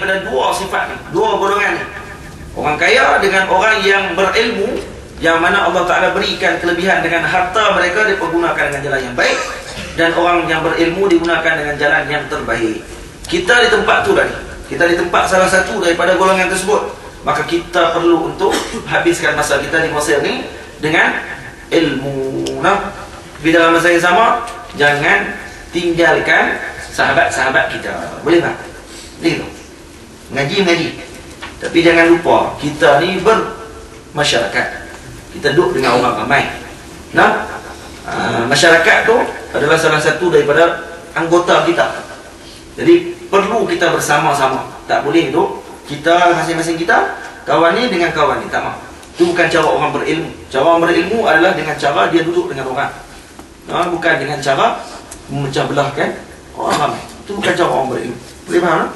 daripada dua sifat ni, dua golongan ni. Orang kaya dengan orang yang berilmu, yang mana Allah Ta'ala berikan kelebihan dengan harta mereka dipergunakan dengan jalan yang baik, dan orang yang berilmu digunakan dengan jalan yang terbaik. Kita di tempat tu tadi, kita di tempat salah satu daripada golongan tersebut, maka kita perlu untuk habiskan masa kita di Mesir ni dengan ilmu. Nah, di dalam masa yang sama, jangan tinggalkan sahabat-sahabat kita. Boleh tak? Boleh tak? Ngaji. Tapi jangan lupa, kita ni bermasyarakat. Kita duduk dengan orang ramai. Nah, masyarakat tu adalah salah satu daripada anggota kita. Jadi perlu kita bersama-sama. Tak boleh duduk kita masing-masing kita, kawan ni dengan kawan ni. Tak mahu. Itu bukan cara orang berilmu. Cara orang berilmu adalah dengan cara dia duduk dengan orang. Nah, bukan dengan cara memecah belahkan orang ramai. Itu bukan cara orang berilmu. Boleh faham tak?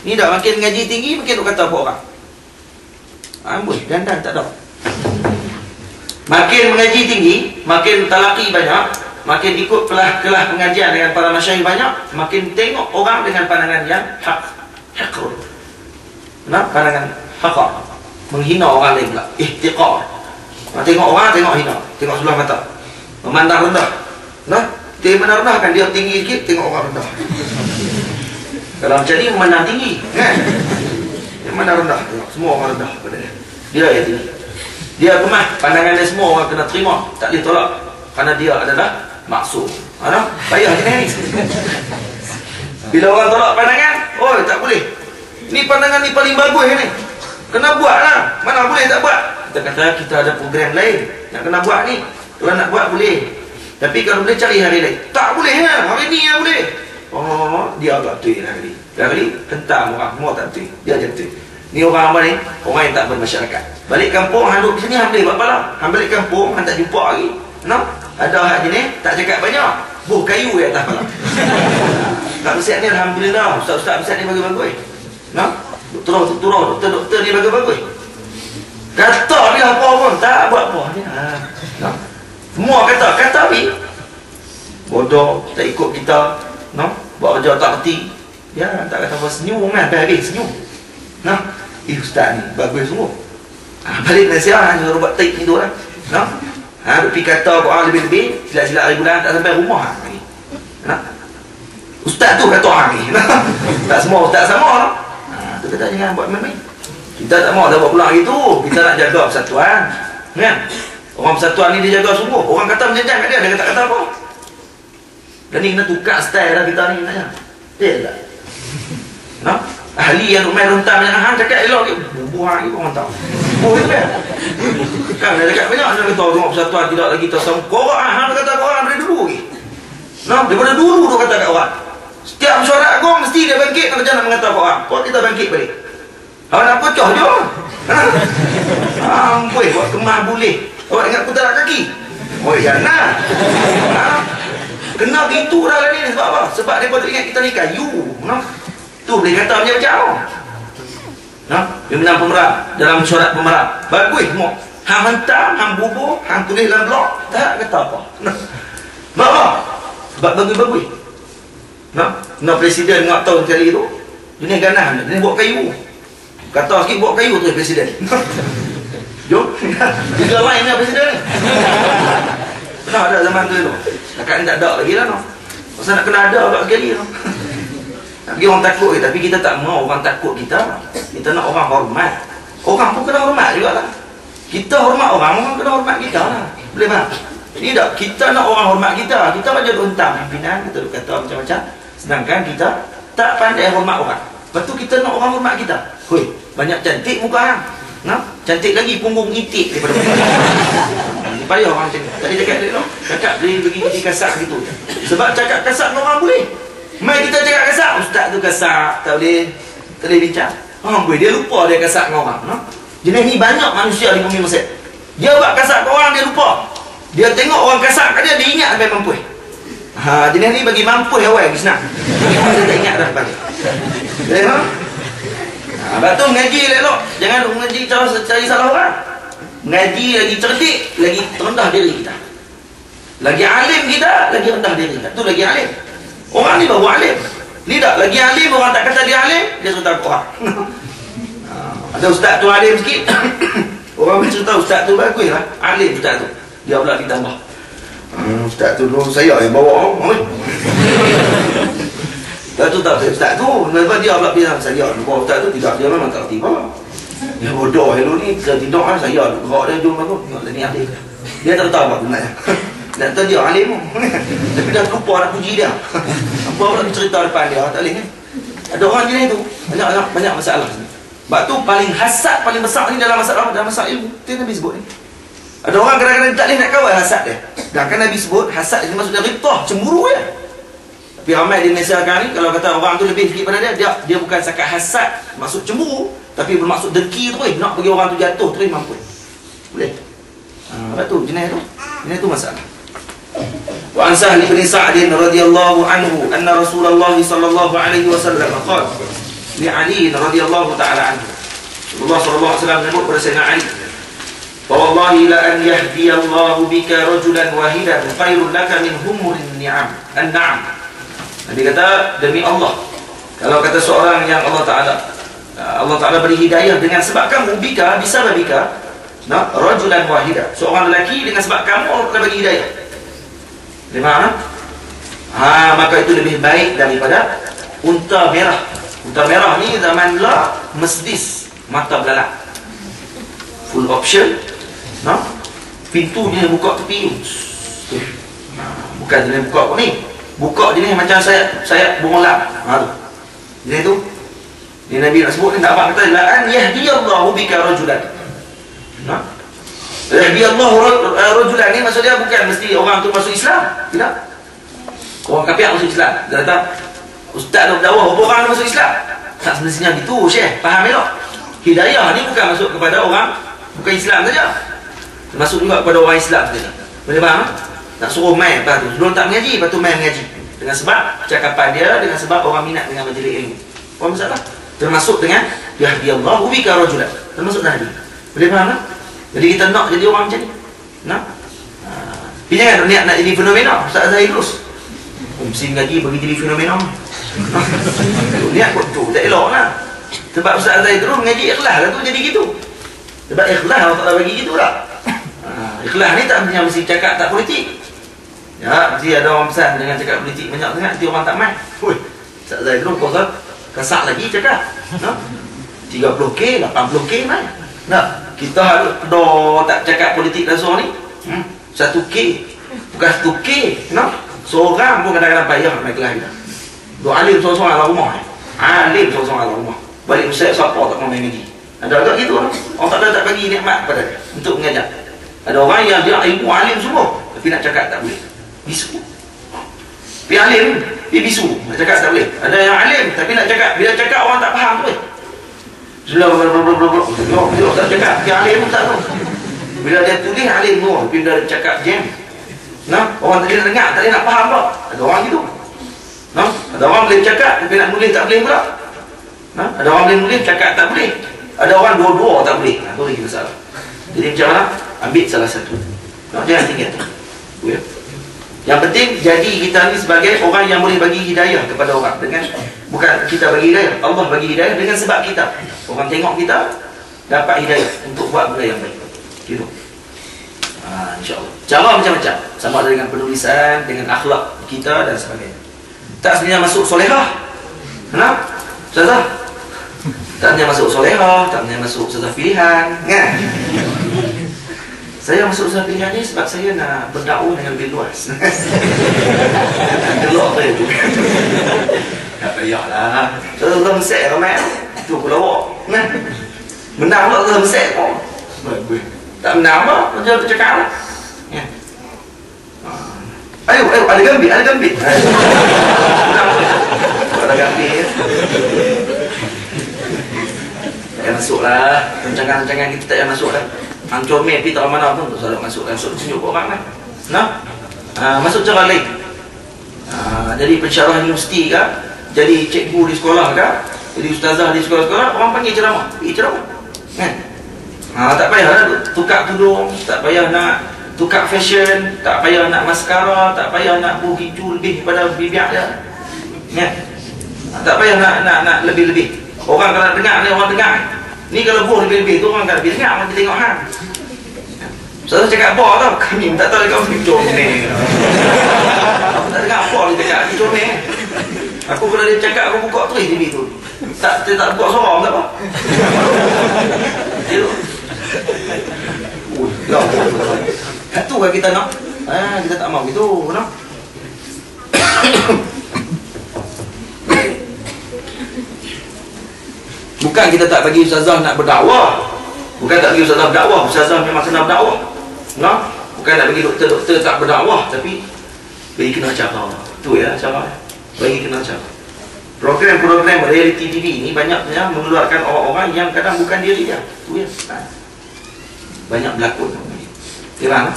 Ni dah makin ngaji tinggi, makin duk kata apa orang. Amboi, dandan tak ada. Makin mengaji tinggi, makin talaki banyak, makin ikut kelas pengajian dengan para masyayikh banyak, makin tengok orang dengan pandangan yang haqr. Nah, pandangan haqar. Menghina orang lain pula. Ihtiqar. Tengok orang, tengok hina. Tengok sebelah mata. Memandang rendah. Nah, dia memandang rendah kan, dia tinggi sikit, tengok orang rendah. Kalau macam ni memandang tinggi, kan? Dia memandang rendah, tengok semua orang rendah pada dia. Dia yang tinggi. Dia kemah, pandangan dia semua orang kena terima, tak boleh tolak, kerana dia adalah maksum. Ada? Payah je ni. Bila orang tolak pandangan, oh tak boleh. Ni pandangan ni paling bagus ni. Kena buatlah. Mana boleh tak buat? Kita kata kita ada program lain nak kena buat ni. Kalau nak buat boleh. Tapi kalau boleh cari hari lain. Tak boleh lah. Hari ni yang boleh. Oh, dia agak betul hari ni. Hari ni tentang orang semua tak betul. Dia je betul. Ni orang apa ni? Orang yang tak bermasyarakat. Balik kampung, hang duduk sini, hang boleh buat apa? Hang balik kampung, hang tak jumpa lagi. No? Ada hak jenis, tak cakap banyak. Buh kayu yang atas kepala. Tak bersiap ni, alhamdulillah. Ustaz-ustaz bersiap ni bagus-bagus. No? Doktor ni bagus-bagus. Kata dia apa pun, tak buat apa. No? Semua kata ni bodoh, tak ikut kita. No? Buat kerja tak kerti. Ya, tak kata apa, senyum kan, habis senyum. No? Ustaz ni bagus semua. Balik nasihat hanya buat tape ni tu lah. No? Pergi kata orang lebih-lebih, silap-silap hari bulan tak sampai rumah lagi. No? Ustaz tu kata orang ni. No? Tak semua ustaz sama. No? Tu kata jangan buat main-main. Kita tak mahu dah buat pulang gitu. Kita nak jaga persatuan. Kan? Orang persatuan ni dia jaga sungguh. Orang kata menjajah kat dia tak kata apa. Dan ni kena tukar style lah kita ni. Dia tak? No? Ahli yang main rentam yang hang cakap elok ke? Buang lagi orang tahu. Boleh kan? Kan dia cakap banyak dia kata tengok persatuan tidak lagi tersam. Korang hang kata korang dari dulu lagi. Nah, daripada dulu tu kata kat orang. Setiap mesyuarat agung mesti dia bangkit nak jangan mengata orang. Kau kita bangkit balik. Hang nak pecah je. Amboi buat kemah boleh. Awak ingat putaran kaki. Oh jangan. Kena gitu dah ni sebab apa? Sebab daripada ingat kita ni kayu. Nah. Tu boleh kata macam nah, dia menang pemerah dalam mesyuarat pemerah. Bagus semua. Hang hantar, hang bubuh, hang tulis dalam blog, tak kata apa. Nah. Apa? Sebab bagus-bagus. Nah, presiden nak tahu sekali tu. Jenis ganas dia buat kayu. Kata sikit buat kayu tu presiden. Jom. Juga lainnya presiden ni. Pernah ada zaman tu tu. Dekat ni tak ada lagi lah no. Pasal nak kena ada agak sekali tu. Nak pergi orang takut tapi kita tak mahu orang takut kita. Kita nak orang hormat. Orang pun kena hormat juga lah. Kita hormat orang kena hormat kita lah. Boleh tak? Tidak, kita nak orang hormat kita. Kita baca untam pimpinan, kita kata macam-macam. Sedangkan kita tak pandai hormat orang. Lepas tu kita nak orang hormat kita. Hui, banyak cantik muka orang. Nah, cantik lagi punggung itik daripada muka. Payah orang macam ni. Tadi cakap dia tu, cakap bagi kasar gitu. Sebab cakap kasar orang boleh. Mai kita cakap kasar, ustaz tu kasar, tak boleh bincang. Dia lupa dia kasar dengan orang. No? Jenis ni banyak manusia di bumi Mesir. Dia buat kasar ke orang, dia lupa. Dia tengok orang kasar kat dia, dia ingat sampai mampu. Jenis ni bagi mampu awal lagi senang. Dia tak ingat dah balik. Lepas tu ngaji elok. Jangan ngaji cari salah orang. Ngaji lagi cerdik, lagi rendah diri kita. Lagi alim kita, lagi rendah diri kita. Tu lagi alim. Orang ni baru alim. Tidak, lagi alim orang tak kata dia alim, dia suruh takut orang. Ada ustaz tu alim sikit. Orang cerita ustaz tu bagus lah, alim ustaz tu. Dia pula ditambah. Ustaz tu dulu saya yang bawa orang. Ustaz tu tak, ustaz tu kenapa dia pula bilang saya bawa ustaz tu tidak, dia memang tak tiba. Dia bodoh hello ni, saya tidur kan saya bawa dia jom aku. Tengok ni alim. Dia tak tahu apa sebenarnya. Tak tahu dia alim. Tapi dah lupa nak puji dia. Apa pula cerita depan dia, tak boleh kan? Ada orang jenis tu, banyak masalah. Sebab tu paling hasad paling besar ni dalam masalah ilmu. Itu Nabi sebut ni. Ada orang kadang-kadang tak boleh nak kawal hasad dia. Dan kan Nabi sebut hasad dia maksudnya riptah, cemburu ya. Tapi ramai di Malaysia sekarang ni kalau kata orang tu lebih sikit pada dia bukan sakat hasad, maksud cemburu, tapi bermaksud dengki tu nak bagi orang tu jatuh terus mampu. Boleh. Lepas tu jenis tu masalah. Wa an Sahl bin Sa'd radhiyallahu anhu anna Rasulullah sallallahu alaihi wasallam qala li Ali radhiyallahu ta'ala anhu. Rasulullah sallallahu alaihi wasallam menyebut kepada Sayyidina Ali, "Wallahi la an yahdiyallahu bika rajulan wahidan khairun laka min humurin ni'am." An-na'am. Nabi kata, demi Allah, kalau kata seorang yang Allah Ta'ala beri hidayah dengan sebab kamu, bika, bisa bika, rajulan wahidan, seorang lelaki dengan sebab kamu Allah Ta'ala bagi hidayah. Di mana? Maka itu lebih baik daripada unta merah. Unta merah ni zaman la mesdis, mata belalak, full option, pintu dia buka tepi, bukan dia buka kau ni, buka jenis macam saya bunga tu. Jenis tu ni Nabi nak sebut ni, tak apa kata la an yahdiyallahu bika rajulan. Yahdiyallahu rajulan ni maksud dia bukan mesti orang tu masuk Islam. Tidak. Orang kafir masuk Islam. Dia kata ustaz nak dakwah berapa orang masuk Islam? Tak semestinya gitu, Syekh. Faham elok. Hidayah ni bukan masuk kepada orang bukan Islam saja. Termasuk juga kepada orang Islam saja. Boleh faham? Nak suruh main lepas tu. Sebelum tak mengaji, lepas tu main mengaji. Dengan sebab cakapan dia, dengan sebab orang minat dengan majlis ilmu. Apa masalah? Termasuk dengan yahdiyallahu bika rajulan. Termasuk tadi. Boleh faham tak? Jadi kita nak jadi orang macam ni. Tapi jangan niat nak jadi fenomena. Ustaz Zahid terus mesti mengaji bagi jadi fenomena. Niat kot tu, tak elok lah. Sebab Ustaz Zahid terus mengaji ikhlas lah tu jadi gitu. Sebab ikhlas Allah Ta'ala bagi gitu lah. Ikhlas ni tak mesti cakap tak politik. Ya, mesti ada orang pesan dengan cakap politik banyak sangat, nanti orang tak main. Ustaz Zahid terus kosong kasak lagi cakap 30k, 80k main. Kita harus tak cakap politik langsung ni 1k, bukan 1k, seorang pun kadang-kadang payah nak kelas kita. Dua alim seorang-seorang dalam rumah, alim seorang-seorang dalam rumah, balik ustaz siapa tak mau main ngaji. Ada agak gitu lah. Orang tak bagi nikmat kepada dia untuk mengajar. Ada orang yang dia ilmu alim semua tapi nak cakap tak boleh, bisu. Tapi alim dia bisu, nak cakap tak boleh. Ada yang alim tapi nak cakap, bila cakap orang tak faham tu dia tak cakap, dia alim tak tahu. Bila dia tulis alim tu, bila dia cakap jam, orang tadi dengar tak boleh nak faham tak. Ada orang gitu. Ada orang boleh cakap tapi nak nulis tak boleh pula. Ada orang boleh nulis cakap tak boleh. Ada orang dua-dua tak boleh. Itu lagi masalah. Jadi macam mana? Ambil salah satu. Jangan tinggal tu. Ya. Yang penting jadi kita ni sebagai orang yang boleh bagi hidayah kepada orang dengan, bukan kita bagi hidayah, Allah bagi hidayah dengan sebab kita. Orang tengok kita dapat hidayah untuk buat benda yang baik. Gitu. InsyaAllah. Cara macam-macam. Sama ada dengan penulisan, dengan akhlak kita dan sebagainya. Tak sebenarnya masuk solehah. Kenapa? Ustazah? Tak sebenarnya masuk solehah, tak sebenarnya masuk ustazah pilihan. Kan? Saya masuk usaha pilihan ni sebab saya nak berdakwah dengan lebih luas. Gelok apa itu? Tak payahlah. Ustazah Mesir ramai. Itu pula awak. Menang pula Ustazah Mesir pun. Tak menang apa? Macam tu cakap lah. Ayo, ada gambit. Menang pula. Ada gambit. Tak payah masuk lah. Rancangan-rancangan kita tak payah masuk lah. Hang comel pergi tak mana pun tak salah masuk langsung tunjuk orang kan. Masuk cara lain. Jadi pensyarah universiti ke, jadi cikgu di sekolah ke, jadi ustazah di sekolah-sekolah, orang panggil ceramah, pergi ceramah. Kan? Tak payah nak tukar tudung, tak payah nak tukar fashion, tak payah nak maskara, tak payah nak buh hijau lebih daripada bibir dia. Kan? Tak payah nak lebih-lebih. Orang kalau dengar ni, orang dengar. Ni kalau buh lebih-lebih tu orang tak lebih dengar, orang tengok hang. Saya cakap apa tau, kami tak tahu kau ni comel. Aku tak dengar apa dia cakap, ni comel. Aku kalau dia cakap, aku buka tulis TV tu. Tak buat seorang tak apa. Itu kan kita nak. Kita tak mahu gitu, no? Bukan kita tak bagi ustazah nak berdakwah. Bukan tak bagi ustazah berdakwah. Ustazah memang kena berdakwah, no? Bukan nak bagi doktor-doktor tak berdakwah, tapi bagi kena cara. Itu ya cara. Bagi kena cara. Program-program reality TV ni banyaknya mengeluarkan orang-orang yang kadang bukan diri dia. Itu ya. Banyak berlakon. Kira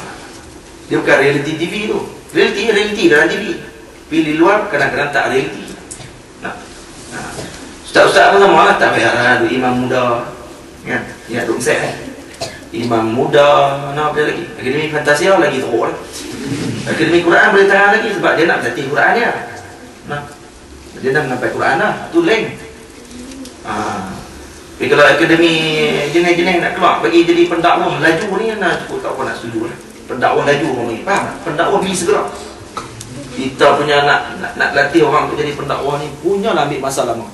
dia bukan reality TV tu. Reality dalam TV. Pilih luar kadang-kadang tak reality. Ustaz-ustaz pun sama lah, tak payah ada imam muda kan? Ya, duk set kan? Imam muda, mana apa lagi? Akademi Fantasia lagi teruk lah. Akademi Quran boleh tahan lagi sebab dia nak berlatih Quran dia. Dia dah menampai Quran dah, tu lain. Tapi kalau akademi jenis-jenis nak keluar bagi jadi pendakwah laju ni, cukup tak apa nak setuju lah. Pendakwah laju orang ni, faham? Pendakwah pergi segera. Kita punya nak latih orang untuk jadi pendakwah ni, punyalah ambil masa lama.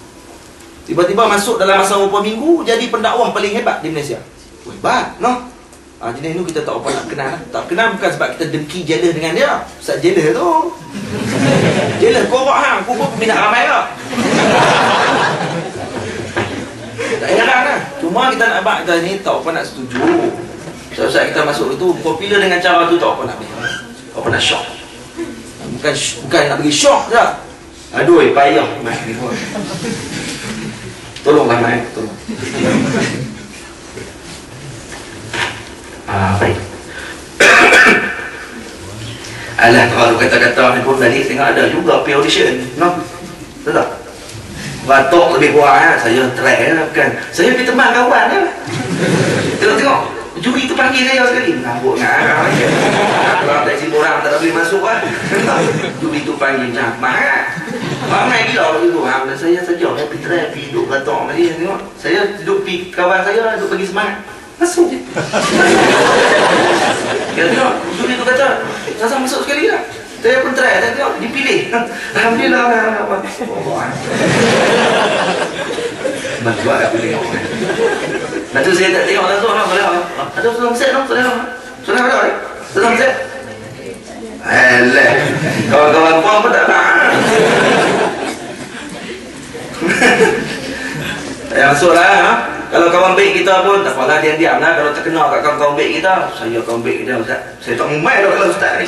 Tiba-tiba masuk dalam masa beberapa minggu jadi pendakwah paling hebat di Malaysia. Hebat, no? Jenis ni kita tak apa nak kenal. Tak kenal bukan sebab kita dengki jealous dengan dia. Ustaz jealous tu. Jealous korok hang, aku pun peminat ramai tak? Tak heran lah. Cuma kita nak abang kita ni tak apa nak setuju. Ustaz kita masuk itu popular dengan cara tu tak apa nak ambil. Tak apa nak shock. Bukan nak bagi shock je. Aduh, payah mai ni pun. Tolonglah mai, tolong. Baik. Alah, kalau kata-kata ni pun tadi tengok ada juga pay audition, no? Betul tak? Batok lebih kurang saya try lah, bukan. Saya pergi teman kawan lah. Tengok, juri tu panggil saya sekali. Ngambuk ngah. Kalau tak si orang tak boleh masuk lah. Juri tu panggil macam mahal. Ramai gila waktu tu. Saya saja pergi try, pergi duduk batok tadi. Tengok, saya duduk pergi kawan saya, duduk bagi semangat. Masuk je. Kita tengok, juri tu kata, Sasa masuk sekali lah. Saya pun try, saya tengok, dipilih. Alhamdulillah. Bantu aku tengok. Lepas tu saya tak tengok langsung lah. Ada salam set tak? Salam ada tak? Salam set? Alah, kawan-kawan puan pun tak nak. Saya masuk lah. Kalau kawan baik kita pun tak apalah, diam-diam lah. Kalau terkenal kat kawan-kawan baik kita, saya kawan baik kita Ustaz, saya tak memai dah kalau Ustaz ni.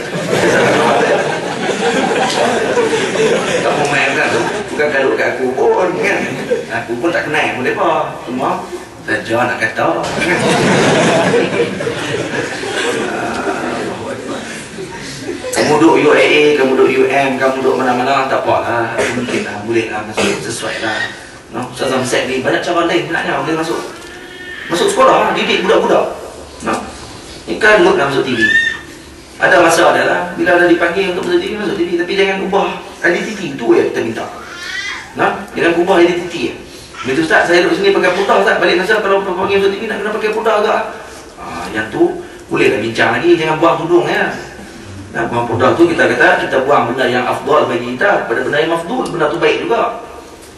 Tak memai kan tu. Bukan kalau kat aku pun kan. Aku pun tak kenal pun mereka. Cuma saja nak kata. Kamu duduk UAA, kamu duduk UM, kamu duduk mana-mana, tak apalah. Mungkin lah, boleh lah masuk sesuai lah. No, Ustaz Zamset ni banyak cara lain sebenarnya boleh masuk sekolah, didik budak-budak. No, ni kan look nak masuk TV. Ada masa adalah bila ada dipanggil untuk masuk TV, tapi jangan ubah identiti tu ya kita minta. Nah, jangan ubah identiti. Betul Ustaz, saya duduk sini pakai putih Ustaz, balik masa kalau panggil masuk TV nak kena pakai putih agak. Yang tu bolehlah bincang lagi, jangan buang tudung ya. Nah, buang putih tu kita kata kita buang benda yang afdal bagi kita pada benda yang mafdul, benda tu baik juga.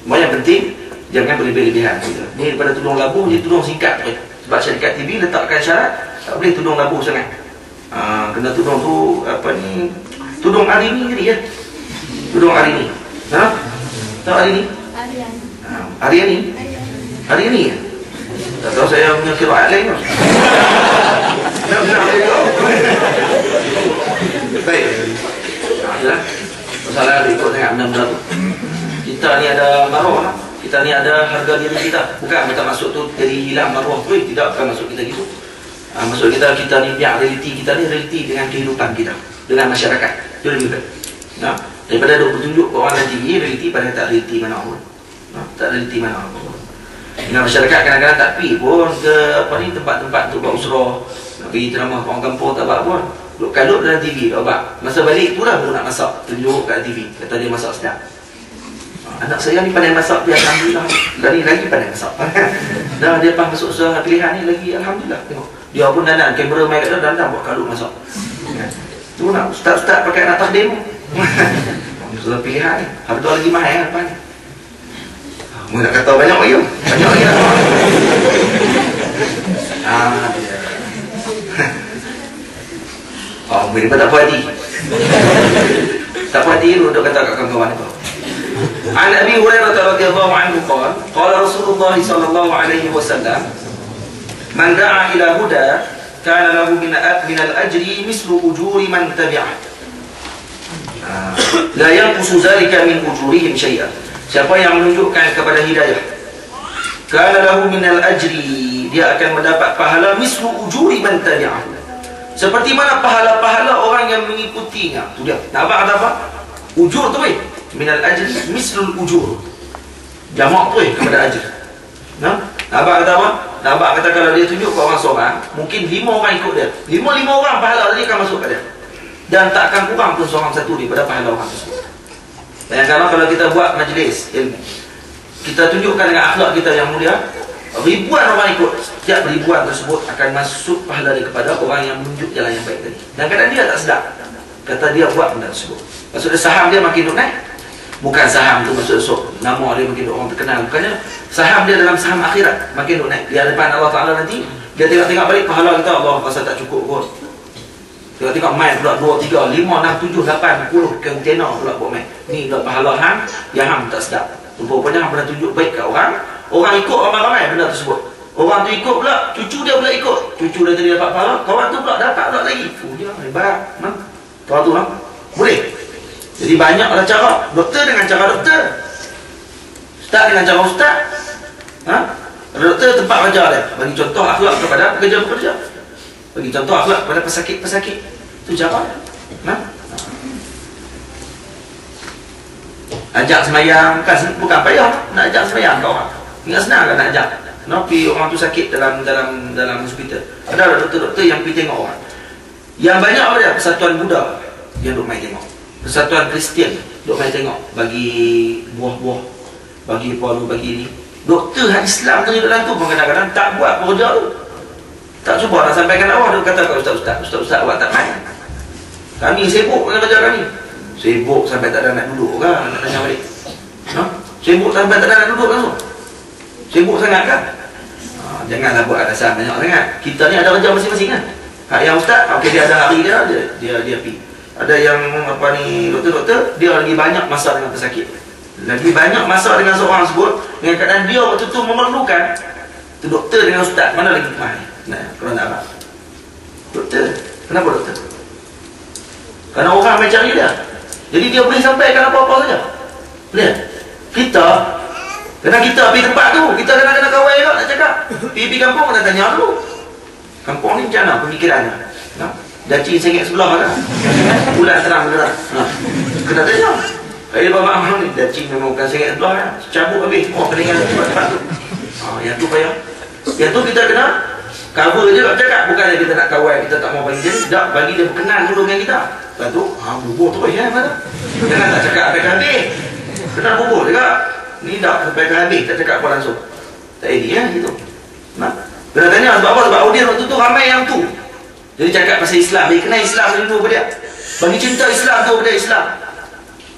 Cuma yang penting jangan berlebihan. Ni daripada tudung labuh, dia tudung singkat. Sebab syarikat TV letakkan syarat tak boleh tudung labuh sangat. Kena tudung tu apa ni? Tudung hari ni jadi ya. Tudung hari ni. Tahu hari ni? Hari ni. Hari ni. Tak tahu saya punya kiraat lain. Baik. Adalah masalah ikut sangat benda-benda tu. Kita ni ada maruah. Kita ni ada harga diri kita. Bukan kita masuk tu jadi hilang maruah tu. Tidak, bukan masuk kita gitu. Maksud kita ni biar realiti kita ni realiti dengan kehidupan kita, dengan masyarakat. Itu lebih baik. Daripada duk bertunjuk ke orang TV, realiti pada tak realiti mana pun. Tak realiti mana pun. Dengan masyarakat kadang-kadang tak pergi pun ke apa ni tempat-tempat untuk buat usrah, nak pergi ceramah orang kampung tak buat pun. Duk kalut dalam TV tak buat. Masa balik tu lah baru nak masak, tunjuk kat TV. Kata dia masak sedap. Anak saya ni pandai masak, dia alhamdulillah. Lagi pandai masak. Dah dia pas masuk usaha pilihan ni lagi alhamdulillah. Tengok. Dia pun dandan, kamera main kat dia dandan buat kalut masak. Tu nak ustaz-ustaz pakai anak demo. Usaha pilihan ni. Harga lagi mahal kan. Mu nak kata banyak lagi. Banyak lagi. Dia. Oh, boleh tak puas hati. Tak puas hati lu duk kata kat kawan-kawan tu. An Abi Hurairah radhiyallahu anhu qala qala Rasulullah sallallahu alaihi wasallam man da'a ila huda kana lahu min al-ajri mislu ujuri man tabi'ah la yanqusu zalika min ujurihim syai'an. Siapa yang menunjukkan kepada hidayah, kana lahu min al-ajri, dia akan mendapat pahala mislu ujuri man tabi'ah, seperti mana pahala-pahala orang yang mengikutinya. Tu dia. Nampak kata apa? Ujur tu minal ajri mislul ujur. Jamak tu kepada ajr. Nampak kata apa? Nampak kata kalau dia tunjuk ke orang seorang, mungkin 5 orang ikut dia. 5 orang pahala dia akan masuk pada dia. Dan tak akan kurang pun seorang satu daripada pahala orang tersebut. Bayangkanlah kalau kita buat majlis ilmu, kita tunjukkan dengan akhlak kita yang mulia, ribuan orang ikut. Setiap ribuan tersebut akan masuk pahala dia kepada orang yang menunjuk jalan yang baik tadi. Dan kadang dia tak sedar, kata dia buat benda tersebut. Maksudnya saham dia makin naik. Bukan saham tu maksud nama dia makin orang terkenal. Bukannya saham dia dalam saham akhirat makin naik. Di hadapan Allah Ta'ala nanti, dia tengok-tengok balik pahala kita, Allah rasa tak cukup kot. Tengok-tengok main pula 2, 3, 5, 6, 7, 8, 10 kontena pula buat main. Ni pula pahala hang, yang hang tak sedap. Rupanya hang pernah tunjuk baik kat orang. Orang ikut ramai-ramai benda tersebut. Orang tu ikut pula, cucu dia pula ikut. Cucu dia tadi dapat pahala, kawan tu pula dapat pula lagi. Dia hebat. Tahu tu lah. Boleh. Jadi banyaklah cara. Doktor dengan cara doktor, ustaz dengan cara ustaz. Doktor tempat kerja dia, bagi contoh akhlak kepada pekerja-pekerja, bagi contoh akhlak kepada pesakit-pesakit. Itu cara. Ajak semayang, bukan payah nak ajak semayang kau orang. Ingat senang kan nak ajak. Kenapa orang tu sakit dalam hospital? Ada doktor-doktor yang pergi tengok orang. Yang banyak apa dia? Persatuan Buddha yang duk main tengok. Persatuan Kristian duk main tengok, bagi buah-buah, bagi palu, bagi ni. Doktor Islam tu dalam tu pun kadang-kadang tak buat pekerja tu. Tak cuba nak sampaikan awak, dia kata kat ustaz-ustaz awak tak main. Kami sibuk dengan kerja kami. Sibuk sampai tak ada nak duduk kan, nak tanya balik. Sibuk sampai tak ada nak duduk langsung. Sibuk sangat kan? Janganlah buat alasan banyak sangat. Kita ni ada kerja masing-masing kan. Yang ustaz, okey, dia ada hari dia pergi. Ada yang apa ni, doktor-doktor, dia lagi banyak masa dengan pesakit. Lagi banyak masa dengan seorang tersebut, dengan keadaan dia waktu tu memerlukan. Tu doktor dengan ustaz, mana lagi mahal? Nah, kalau nak apa? Doktor. Kenapa doktor? Kerana orang main cari dia. Jadi dia boleh sampaikan apa-apa saja. Boleh? Kita, kerana kita pergi tempat tu, kita kena kawal juga nak cakap. Pergi kampung, kita tanya dulu. Kampung ni macam mana pemikirannya? Daci sengit sebelah kan? Bulan terang gerak. Kena tanya. Dia bawa ni, daci memang bukan sengit sebelah kan? Cabut habis. Oh, kena ingat tempat tu. Yang tu payah. Yang tu kita kena cover je tak cakap. Bukannya kita nak kawal, kita tak mau bagi dia. Tak, bagi dia berkenan dulu dengan kita. Lepas tu, bubur terus ya. Jangan tak cakap sampai ke habis. Kena bubur juga. Ni tak sampai ke habis, tak cakap apa langsung. Tak edit ya, gitu. Kena tanya sebab apa? Sebab audiens waktu tu ramai yang tu. Jadi cakap pasal Islam, dia kenal Islam dulu pada dia. Bagi cinta Islam tu pada Islam.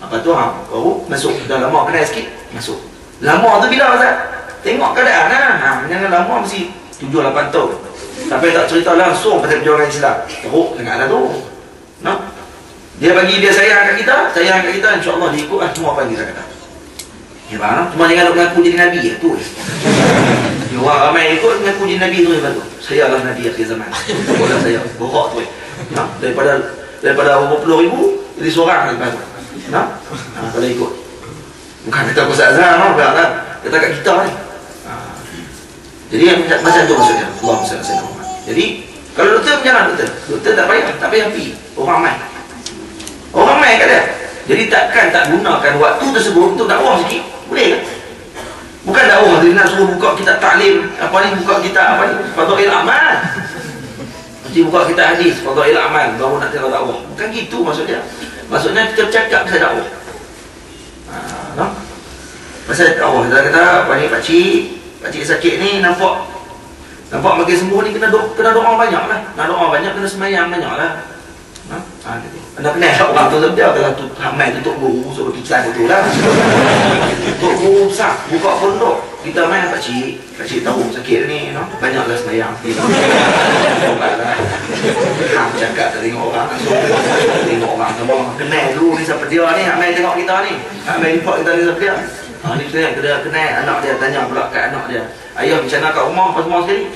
Apa tu baru masuk. Dah lama kenal sikit, masuk. Lama tu bila Ustaz? Tengok keadaan lah. Jangan lama mesti 7-8 tahun. Sampai tak cerita langsung pasal perjuangan Islam. Teruk sangatlah tu. Dia bagi dia sayang kat kita, insya-Allah dia ikut semua apa yang kita kata. Ya bang, cuma jangan mengaku jadi Nabi ya, tu. Orang ramai ikut mengaku jadi Nabi tu hebat tu. Saya lah Nabi akhir zaman. Bola saya, borok tu. Daripada berapa puluh ribu, jadi seorang lepas tu. Kalau ikut. Bukan kata Ustaz Azhar, bukan kan? Kata kat kita ni. Jadi macam tu maksudnya. Allah SWT. Jadi, kalau doktor macam mana doktor? Doktor tak payah pergi. Orang ramai. Orang ramai kat dia. Jadi takkan tak gunakan waktu tersebut untuk dakwah sikit. Boleh kan? Bukan dakwah, dia nak suruh buka kitab taklim, buka kitab Fadail Amal. Nanti buka kitab hadis, Fadail Amal, baru nak tengok dakwah. Bukan gitu maksudnya. Maksudnya kita cakap pasal dakwah. Pasal Allah kata ni pakcik sakit ni nampak makin sembuh ni kena doa banyak lah. Nak doa banyak kena semayang banyak lah. Anda kenal orang tu dia kalau tu hamil tutup guru suruh iklan betul lah. Tutup guru besar buka pondok. Kita main pakcik tahu sakit ni banyaklah semayang. Bukanlah. Cakap tak tengok orang tengok orang semua kenal dulu ni siapa dia ni. Hamil tengok kita ni. Hamil import kita ni siapa dia. Ni kenal anak dia, tanya pula kat anak dia, ayah macam mana kat rumah pas rumah sekali.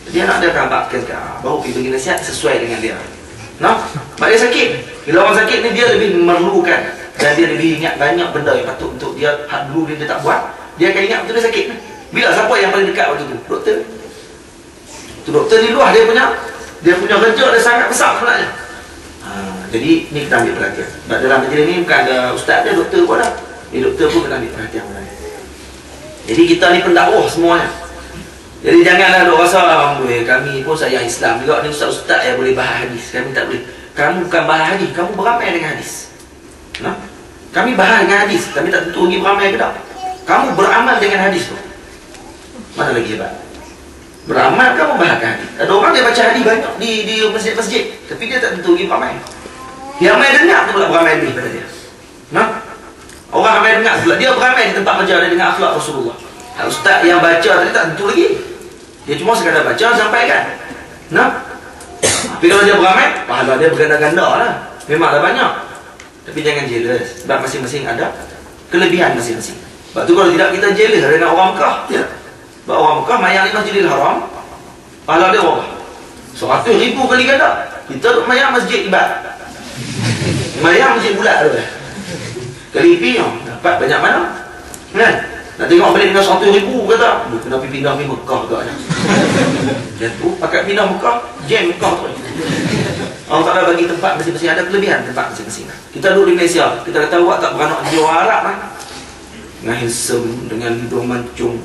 Dia nak dia kabarkan baru pergi bagi nasihat sesuai dengan dia. Mak dia sakit. Bila orang sakit ni dia lebih memerlukan dan dia lebih ingat banyak benda yang patut untuk dia dulu dia tak buat. Dia akan ingat betul dia sakit. Bila siapa yang paling dekat waktu tu? Doktor. Tu doktor di luar dia punya kerja dia sangat besar sebenarnya. Jadi ni kita ambil perhatian. Sebab dalam majlis ni bukan ada ustaz dia, doktor pun ada. Doktor pun kena ambil perhatian sebenarnya. Jadi kita ni pendakwah semuanya. Jadi janganlah dok rasa kami pun sayang Islam juga ni ustaz-ustaz yang boleh bahas hadis. Kami tak boleh. Kamu bukan bahas hadis, kamu beramal dengan hadis. Kami bahas dengan hadis, kami tak tentu pergi beramal ke tak. Kamu beramal dengan hadis tu. Mana lagi hebat? Beramal kamu bahas hadis. Ada orang dia baca hadis banyak di masjid-masjid, tapi dia tak tentu pergi beramal. Yang main dengar tu pula beramal lebih pada dia. Orang ramai dengar pula dia beramal di tempat kerja dia dengan akhlak Rasulullah. Ustaz yang baca tadi tak tentu lagi. Dia cuma sekadar baca sampaikan. Tapi kalau dia beramal, pahala dia berganda-ganda lah. Memanglah banyak. Tapi jangan jealous. Sebab masing-masing ada kelebihan masing-masing. Sebab tu kalau tidak kita jealous dengan orang Mekah. Sebab orang Mekah mayang di Masjidil Haram, pahala dia berapa? 100,000 kali ganda. Kita mayang masjid ibad. Mayang masjid bulat tu. Kali dapat banyak mana? Kan? Nak tengok balik dengan 100,000 kata, kena pergi pindah pergi Mekah agaknya. Macam tu, pakai pindah Mekah, jam Mekah tu. Allah Ta'ala bagi tempat masing-masing ada kelebihan tempat masing-masing. Kita duduk di Malaysia, kita kata awak tak beranak di orang Arab kan? Dengan handsome, dengan hidung mancung,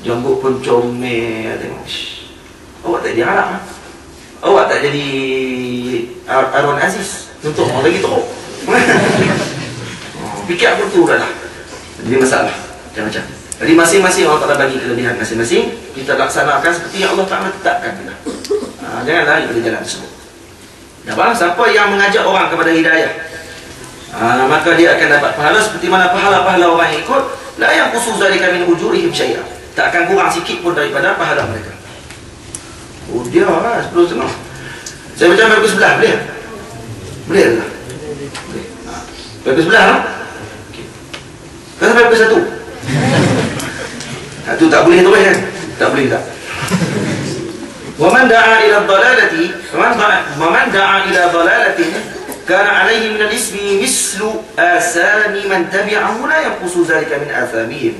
jambut pun comel, tengok. Awak tak jadi Arab kan? Awak tak jadi Arun Aziz. Untuk orang lagi teruk. Fikir pun tu dah lah. Jadi masalah macam-macam. Jadi masing-masing Allah Ta'ala bagi kelebihan masing-masing. Kita laksanakan seperti yang Allah Ta'ala tetapkan kita. Jangan lari pada jalan tersebut. Siapa yang mengajak orang kepada hidayah, maka dia akan dapat pahala seperti mana pahala-pahala orang yang ikut. La yang khusus dari kami ujurihim syai'ah. Tak akan kurang sikit pun daripada pahala mereka. Dia lah 10 setengah. Saya baca bagus sebelah, boleh? Boleh tak? Boleh. Bagus sebelah lah. Kan sampai pukul 1. Itu tak boleh terus kan? Tak boleh tak? Wa man da'a ila dhalalati, wa man da'a ila dhalalatin kana alaihi min al-ismi mislu asami man tabi'ahu la yanqusu zalika min athamihim.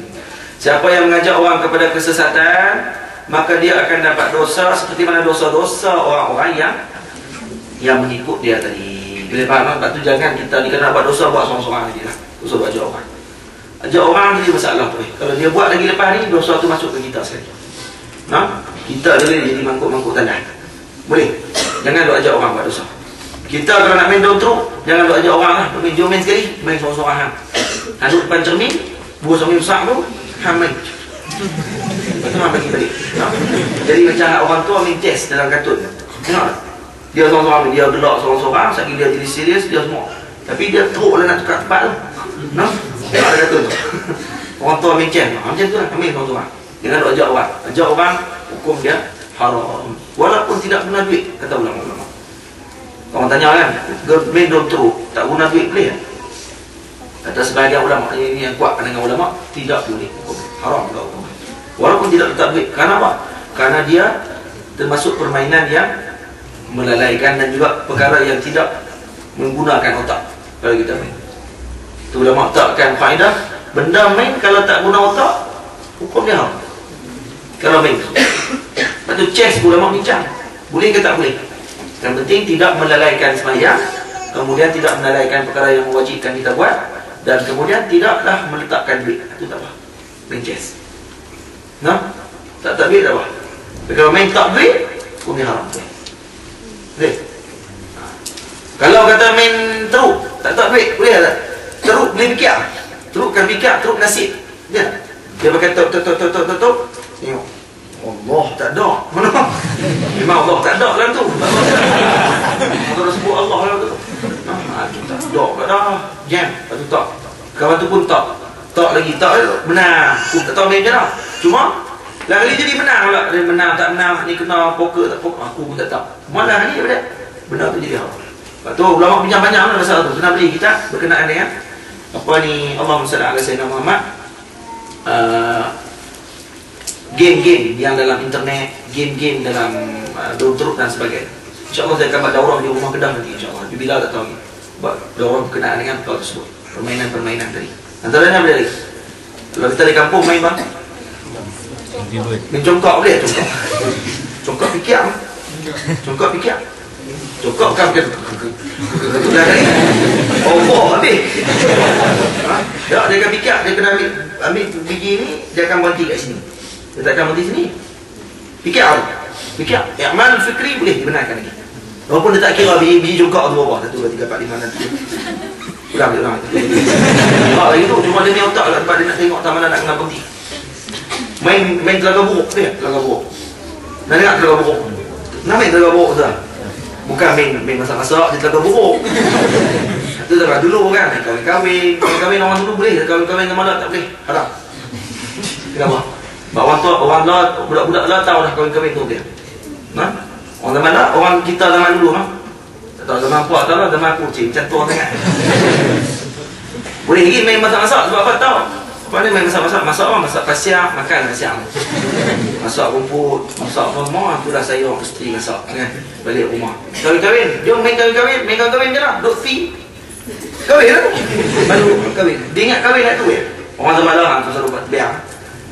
Siapa yang mengajak orang kepada kesesatan, maka dia akan dapat dosa seperti mana dosa-dosa orang-orang yang mengikut dia tadi. Bila faham? Sebab tu jangan kita ni kena buat dosa buat seorang-seorang lagi lah. Dosa buat ajak orang. Ajak orang jadi masalah tu. Kalau dia buat lagi lepas ni, dosa tu masuk ke kita sekali. Kita boleh jadi mangkuk-mangkuk tanah. Boleh. Jangan duk ajak orang buat dosa. Kita kalau nak main down truk, jangan duk ajak orang lah. Jom main sekali, main seorang-seorang. Duduk depan cermin, buah cermin besar tu, main. Lepas tu bagi balik. Jadi macam orang tua main test dalam kartun. Tengok tak? Dia seorang-seorang, dia gelak seorang-seorang, sekali dia jadi serius, dia semua. Tapi dia teruk lah nak tukar tempat tu. Tak ada kata tu. Orang tua mencen. Macam tu lah. Ambil tuan-tuan. Jangan nak ajak orang. Ajak orang, hukum dia haram. Walaupun tidak guna duit, kata ulama-ulama. Orang tanya kan, main dom teruk, tak guna duit boleh kan? Kata sebahagian ulama, ini yang kuat dengan ulama, tidak boleh hukum. Haram juga hukum. Walaupun tidak letak duit. Kenapa? Apa? Karena dia termasuk permainan yang melalaikan dan juga perkara yang tidak menggunakan otak. Kalau kita main. Tu ulama takkan faedah. Benda main kalau tak guna otak, hukum dia haram. Kalau main. Lepas tu chess ulama bincang. Boleh ke tak boleh? Yang penting tidak melalaikan sembahyang, kemudian tidak melalaikan perkara yang mewajibkan kita buat, dan kemudian tidaklah meletakkan duit. Itu tak apa. Main chess. Tak duit tak apa. Tapi kalau main tak duit, hukum dia haram. Boleh? Kalau kata main teruk, tak duit, boleh tak? Teruk boleh fikir. Teruk kan fikir, teruk nasib. Dia pakai tok. Tengok. Allah tak ada. Mana? Memang Allah tak ada dalam tu. Kalau sebut Allah dalam tu. Tak ada dah. Jam. Lepas tu tak. Kawan tu pun tak. Tak lagi. Tak benar. Aku tak tahu macam mana. Cuma lagi jadi menang pula. Dia menang tak menang. Ni kena poker tak poker. Aku pun tak tahu. Malah ni benar tu jadi apa. Lepas tu ulama bincang banyak lah masalah tu. Kena beli kita berkenaan dengan apa ni, Allahumma salli ala sayyidina Muhammad. Game-game yang dalam internet, game-game dalam drone dan sebagainya. InsyaAllah saya akan buat daurah di rumah Kedah nanti, insyaAllah. Bila tak tahu ni buat daurah berkenaan dengan perkara tersebut. Permainan-permainan tadi. Antaranya apa lagi? Kalau kita di kampung main bang, main congkak boleh? Congkak fikir. Congkak fikir. Congkak kan oh habis. Tak, dia akan fikir. Dia kena ambil biji ni, dia akan berhenti kat sini. Dia tak akan berhenti sini. Fikir. I'mal fikri boleh dibenarkan lagi. Walaupun dia tak kira biji congkak tu berapa. 1, 2, 3, 4, 5, 6, 7. Ulang. Lagi tu, cuma dia ni otak lah tempat dia nak tengok tak mana nak kena berhenti. Main telaga buruk dia, telaga buruk. Nak dengar telaga buruk? Nak main telaga buruk tu lah. Bukan main masak-masak, dia telaga buruk. Itu zaman dulu kan, kahwin orang dulu boleh, kahwin zaman tak boleh. Haram. Kenapa? Orang lah, budak-budak lah tahu dah kahwin tu dia. Orang zaman lah, orang kita zaman dulu tak tahu zaman puak tahu lah, zaman aku macam tu orang sangat. Boleh lagi main masak-masak sebab apa tahu? Apa ni main masak-masak? Masak pasiak, makan pasiak. Masak rumput, masak apa semua, tu dah saya orang isteri masak kan. Balik rumah. Kahwin, jom main kahwin je lah. Duk fee. Kahwin lah. Baru kahwin. Dia ingat kahwin lah tu ya. Orang zaman lah tu selalu buat biar.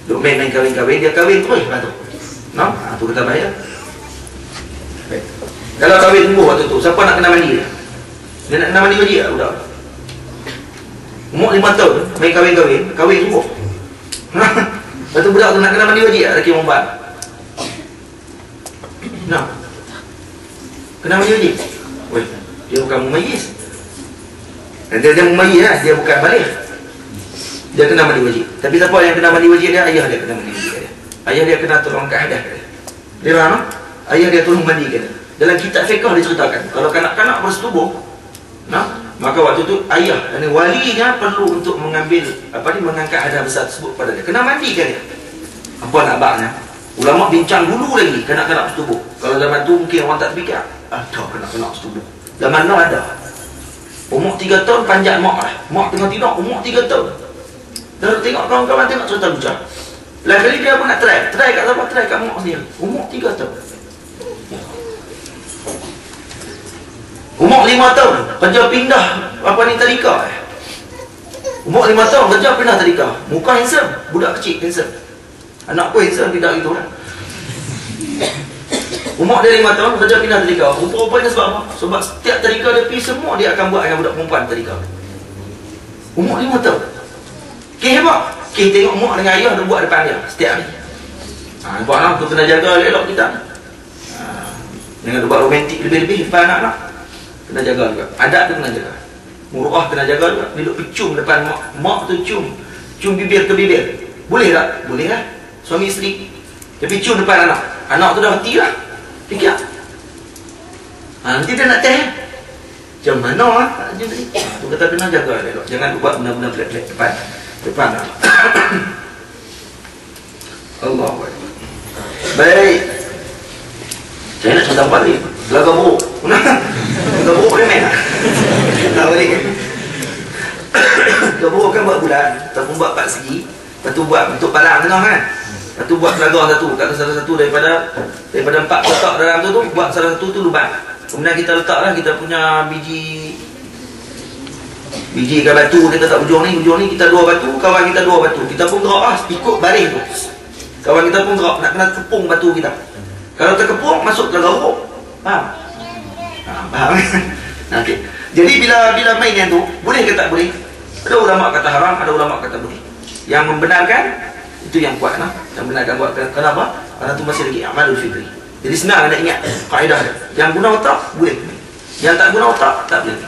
Duk main kahwin, dia kahwin terus lepas tu. Tu kata bayar. Kalau kahwin tunggu waktu tu, siapa nak kena mandi dia? Dia nak kena mandi wajib tak budak? Umur 5 tahun, main kahwin tunggu. Lepas tu budak tu nak kena mandi wajib tak? Laki perempuan. Kena mandi wajib. Weh, dia bukan mumayyiz. Dia mumayyiz lah, dia bukan balik. Dia kena mandi wajib. Tapi siapa yang kena mandi wajib dia? Ayah dia kena mandi wajib dia. Ayah dia kena tolong ke hadah dia. Dia faham? Ayah dia tolong mandi dia. Dalam kitab fiqh diceritakan, kalau kanak-kanak bersetubuh, maka waktu tu ayah dan walinya perlu untuk mengambil mengangkat hadah besar tersebut pada dia. Kena mandikan dia. Apa nak baknya? Ulama bincang dulu lagi kanak-kanak bersetubuh. Kalau zaman tu mungkin orang tak fikir, ada kanak-kanak bersetubuh. Zaman now ada. Umur 3 tahun panjat mak lah. Mak tengah tidur umur 3 tahun. Dan tengok kawan-kawan tengok cerita lucah. Lain kali dia pun nak try kat siapa? Try kat mak sendiri. Umur 3 tahun. Umur 5 tahun kerja pindah tadika. Umur 5 tahun kerja pindah tadika. Muka handsome, budak kecil handsome. Anak aku handsome tidak gitu lah. Umur dia 5 tahun kerja pindah tadika. Rupa-rupanya sebab apa? Sebab setiap tadika dia pergi semua dia akan buat dengan budak perempuan tadika. Umur 5 tahun. Hebat. Tengok mak dengan ayah dia buat depan dia setiap hari. Nampak lah, tu kena jaga elok kita. Jangan buat romantik lebih-lebih depan anak-anak. Kena jaga juga. Adat tu kena jaga. Muruah kena jaga juga. Bila cium depan mak tu cium bibir ke bibir. Boleh tak? Boleh lah. Suami isteri. Tapi cium depan anak. Anak tu dah hati lah. Fikir. Nanti dia nak teh. Macam mana lah. Tu kata kena jaga elok. Jangan buat benda-benda pelik-pelik depan anak. Allah. Baik. Saya nak cerita apa ni? Laga buruk. Laga buruk ni main tak? Tak boleh kan? Laga buruk kan buat bulan, ataupun buat 4 segi. Lepas tu buat bentuk palang tengah kan? Lepas tu buat laga satu. Kata salah satu daripada 4 kotak dalam tu buat salah satu tu lubang. Kemudian kita letaklah kita punya biji ke batu. Kita tak ujung ni kita 2 batu. Kawan kita 2 batu. Kita pun gerak lah, ikut baring tu. Kawan kita pun gerak, nak kena kepung batu kita. Kalau terkepung, masuk ke garuk. Faham? Faham? Okay. Jadi bila main yang tu, boleh ke tak boleh? Ada ulama kata haram, ada ulama kata boleh. Yang membenarkan, itu yang kuat lah. Yang benarkan buat. Kenapa? Karena tu masih lagi amalul fitri. Jadi senang nak ingat kaedah dia. Yang guna otak, boleh. Yang tak guna otak, tak boleh.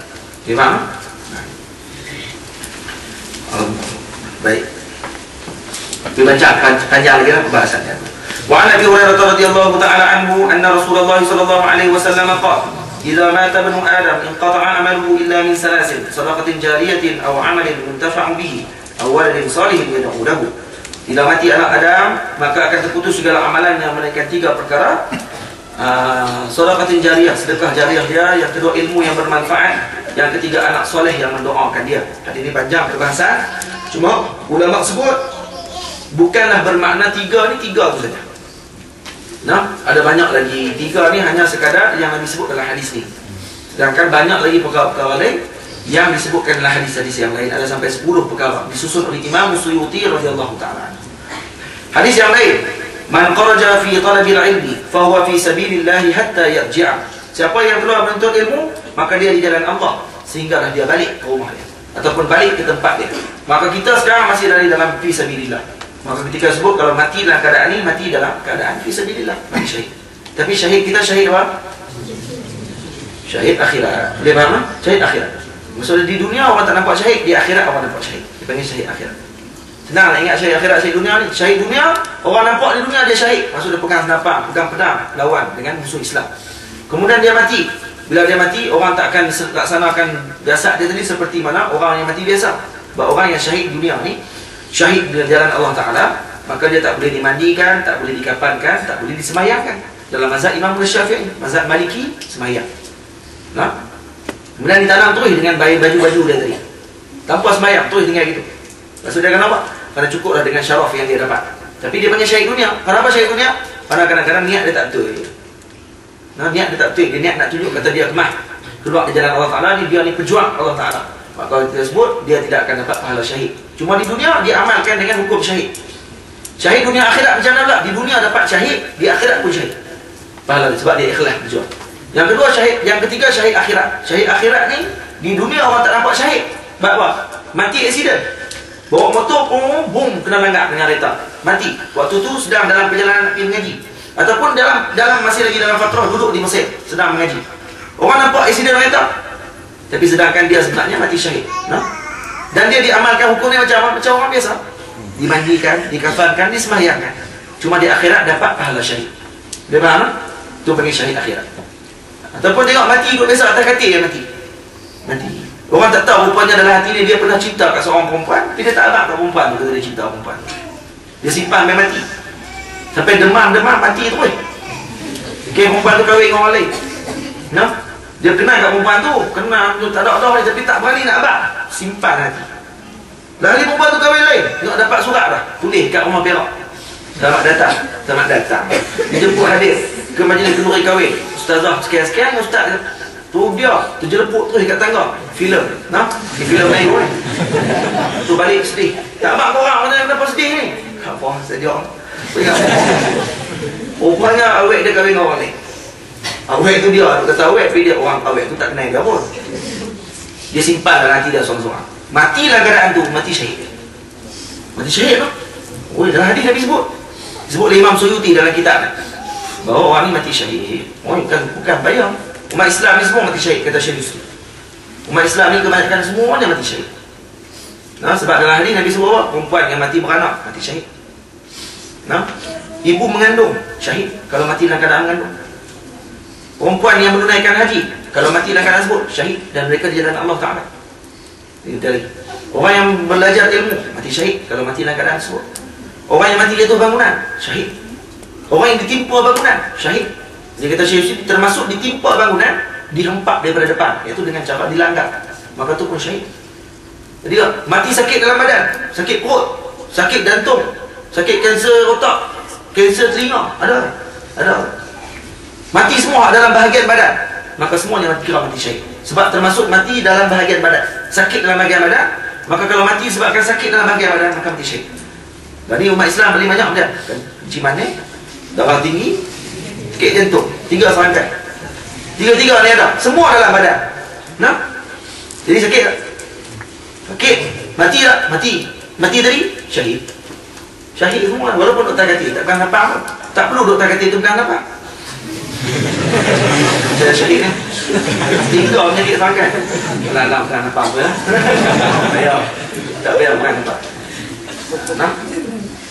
Okay, faham? Baik. Dibaca panjang lagi lah pembahasannya. Wa an Abi Hurairah radhiyallahu ta'ala anhu anna Rasulullah sallallahu alaihi wasallam qala idza mata ibnu Adam inqata'a amaluhu illa min salasin sadaqatin jariyatin aw 'amalin muntafa'un bihi aw waladin salihin yad'u lahu. Bila mati anak Adam, maka akan terputus segala amalan yang melainkan 3 perkara. Sedekah jariyah, sedekah jariyah dia, yang kedua ilmu yang bermanfaat, yang ketiga anak soleh yang mendoakan dia. Tadi ini panjang perbahasan. Cuma ulama sebut bukanlah bermakna 3 ni 3 tu saja. Nah, ada banyak lagi. 3 ni hanya sekadar yang Nabi sebut dalam hadis ni. Sedangkan banyak lagi perkara-perkara lain yang disebutkan dalam hadis-hadis yang lain, ada sampai 10 perkara disusun oleh Imam Suyuti radhiyallahu ta'ala. Hadis yang lain, man kharaja fi talabil ilmi fa huwa fi sabilillah hatta yarji'a. Siapa yang keluar menuntut ilmu, maka dia di jalan Allah sehinggalah dia balik ke rumah dia ataupun balik ke tempat dia. Maka kita sekarang masih dalam fi sabilillah. Maka ketika sebut kalau mati dalam keadaan ini, mati dalam keadaan fi sabilillah, mati syahid. Tapi syahid kita syahid apa? Syahid akhirat. Boleh faham? Syahid akhirat. Maksudnya di dunia orang tak nampak syahid, di akhirat orang nampak syahid. Dipanggil syahid akhirat. Senang nak ingat syahid akhirat, syahid dunia ni. Syahid dunia, orang nampak di dunia dia syahid. Maksud dia pegang senapang, pegang pedang, lawan dengan musuh Islam. Kemudian dia mati. Bila dia mati, orang tak akan laksanakan jasad dia tadi seperti mana orang yang mati biasa. Sebab orang yang syahid dunia ni, syahid di jalan Allah Ta'ala, maka dia tak boleh dimandikan, tak boleh dikapankan, tak boleh disemayangkan. Dalam mazhab Imam Syafi'i, mazhab Maliki, semayang. Nah, kemudian ditanam terus dengan baju-baju dia tadi, tanpa semayang, terus tinggal gitu. Maksud dia kenapa? Kerana cukuplah dengan syaraf yang dia dapat. Tapi dia panggil syahid dunia. Kenapa syahid dunia? Kerana kadang-kadang niat dia tak betul. Nah, niat dia tak betul. Dia niat nak tunjuk kata dia kemah keluar di jalan Allah Ta'ala, dia ni pejuang Allah Ta'ala. Maka kita sebut dia tidak akan dapat pahala syahid. Cuma di dunia dia amalkan dengan hukum syahid. Syahid dunia akhirat macam mana pula? Di dunia dapat syahid, di akhirat pun syahid pahala dia, sebab dia ikhlas berjuang. Yang kedua syahid, yang ketiga syahid akhirat. Syahid akhirat ni di dunia orang tak nampak syahid. Sebab apa? Mati aksiden. Bawa motor, boom, kena langgar dengan kereta. Mati. Waktu tu sedang dalam perjalanan nak pergi mengaji. Ataupun dalam masih lagi dalam fatrah duduk di Mesir sedang mengaji. Orang nampak aksiden kereta. Tapi sedangkan dia sebenarnya mati syahid. Nah? Dan dia diamalkan hukumnya macam apa? Macam orang biasa. Dimandikan, dikafankan, disemayangkan. Cuma di akhirat dapat pahala syahid. Dia faham? Itu panggil syahid akhirat. Ataupun tengok mati duduk biasa atas katil dia mati. Mati. Orang tak tahu rupanya dalam hati dia pernah cinta kat seorang perempuan, tapi dia tak nak kat perempuan tu, kata dia cinta perempuan. Dia simpan sampai mati. Sampai demam mati terus. Okay, perempuan tu kahwin dengan orang lain. Nah, dia kenal kat perempuan tu, kenal tu tak ada dia, tapi tak berani nak abang. Simpan hati. Lari perempuan tu kahwin lain, tengok dapat surat dah, tulis kat rumah Perak. Selamat datang. Dia jemput hadir ke majlis kenduri kahwin. Ustazah sekian-sekian, ustaz tu dia terjelepuk terus dekat tangga. Filem, nah, di filem lain pun. Tu balik sedih. Tak abang korang kenapa sedih ni? Apa saja. Rupanya awet dia kahwin dengan orang ni. Awet tu dia, kata awet, tapi dia orang awet tu tak kenal dia pun. Dia simpan dalam hati dia seorang-seorang. Matilah keadaan tu, mati syahid. Mati syahid tu. Oh, dalam hadis Nabi sebut. Sebut oleh Imam Suyuti dalam kitab bahawa orang ni mati syahid. Oh, bukan bayang. Umat Islam ni semua mati syahid, kata Syekh Yusri. Umat Islam ni kebanyakan semuanya mati syahid. Nah, sebab dalam hadis Nabi sebut apa? Perempuan yang mati beranak mati syahid. Nah, ibu mengandung syahid kalau mati dalam keadaan mengandung. Perempuan yang menunaikan haji kalau mati dalam keadaan sebut syahid, dan mereka di jalan Allah Ta'ala. Kita lagi. Orang yang belajar ilmu mati syahid kalau mati dalam keadaan sebut. Orang yang mati jatuh bangunan syahid. Orang yang ditimpa bangunan syahid. Dia kata Syekh Yusuf termasuk ditimpa bangunan, dihempak daripada depan, iaitu dengan cara dilanggar, maka tu pun syahid. Jadi mati sakit dalam badan, sakit perut, sakit jantung, sakit kanser otak, kanser telinga, ada. Mati semua dalam bahagian badan, maka semuanya kira mati syahid. Sebab termasuk mati dalam bahagian badan, sakit dalam bahagian badan, maka kalau mati sebabkan sakit dalam bahagian badan, maka mati syahid. Jadi umat Islam paling banyak dia kenciman darah tinggi, sakit jantung, 3 serangkai. 3 ni ada, semua dalam badan. Nah, jadi sakit tak? Sakit, mati tak? Mati tadi, syahid. Syahid semua, walaupun doktor kata tak pegang nafas pun. Tak perlu doktor kata itu pegang nafas. Saya syahid kan? 3 penyakit serangkai. Lalang pegang nafas apa ya? Tak payah pegang nafas. Nah,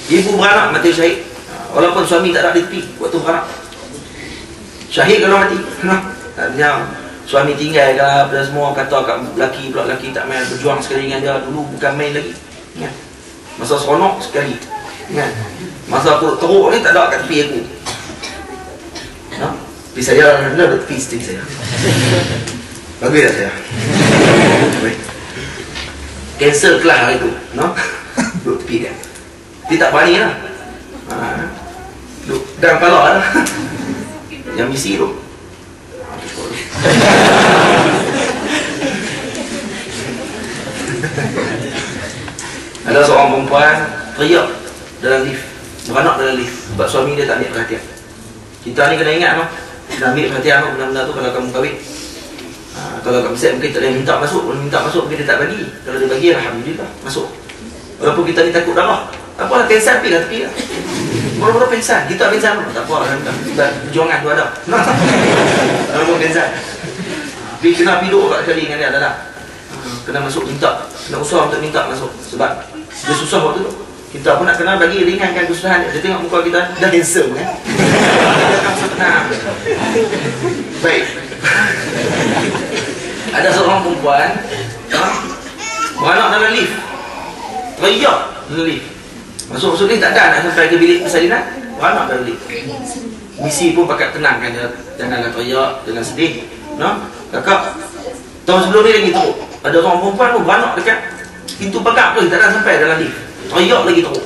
Ibu beranak mati syahid. Walaupun suami tak ada di tepi waktu beranak. Syahid kalau mati. Artinya suami tinggal ke apa semua, kata kat lelaki pula, lelaki tak main berjuang sekali dengan dia. Dulu bukan main lagi. Ingat. Masa seronok sekali. Ingat. Masa aku teruk ni tak ada kat tepi aku. Tepi saya ada tepi isteri saya. Bagus tak saya? Cancel kelas hari tu. Duduk tepi dia. Dia tak berani lah. Duduk dalam kepala lah. Yang misi tu. Ada seorang perempuan teriak dalam lift, beranak dalam lift sebab suami dia tak ambil perhatian. Kita ni kena ingat kena ambil perhatian benda-benda tu kalau kamu kahwin. Kalau kat Mesir mungkin tak boleh minta masuk, kalau minta masuk mungkin dia tak bagi. Kalau dia bagi, alhamdulillah masuk. Walaupun kita ni takut darah, tak apalah, pengsan pergi lah tepi lah. Mula-mula pengsan, kita pengsan pun tak apa lah, perjuangan tu ada. Walaupun pengsan, tapi kena piduk kat sekali dengan dia dah. Kena masuk minta, kena usaha untuk minta masuk. Sebab dia susah waktu tu. Kita pun nak kena bagi ringankan kesusahan dia. Dia tengok muka kita dah handsome kan. Dia akan masuk tenang. Baik. Ada seorang perempuan beranak dalam lift, teriak dalam lift. Masuk lift tak ada nak sampai ke bilik persalinan, beranak dalam lift. Misi pun pakat tenangkan dia, janganlah teriak, jangan sedih. Kakak, tahun sebelum ni lagi teruk, ada orang perempuan pun beranak dekat pintu pagar tu, tak ada sampai dalam lift, teriak lagi teruk.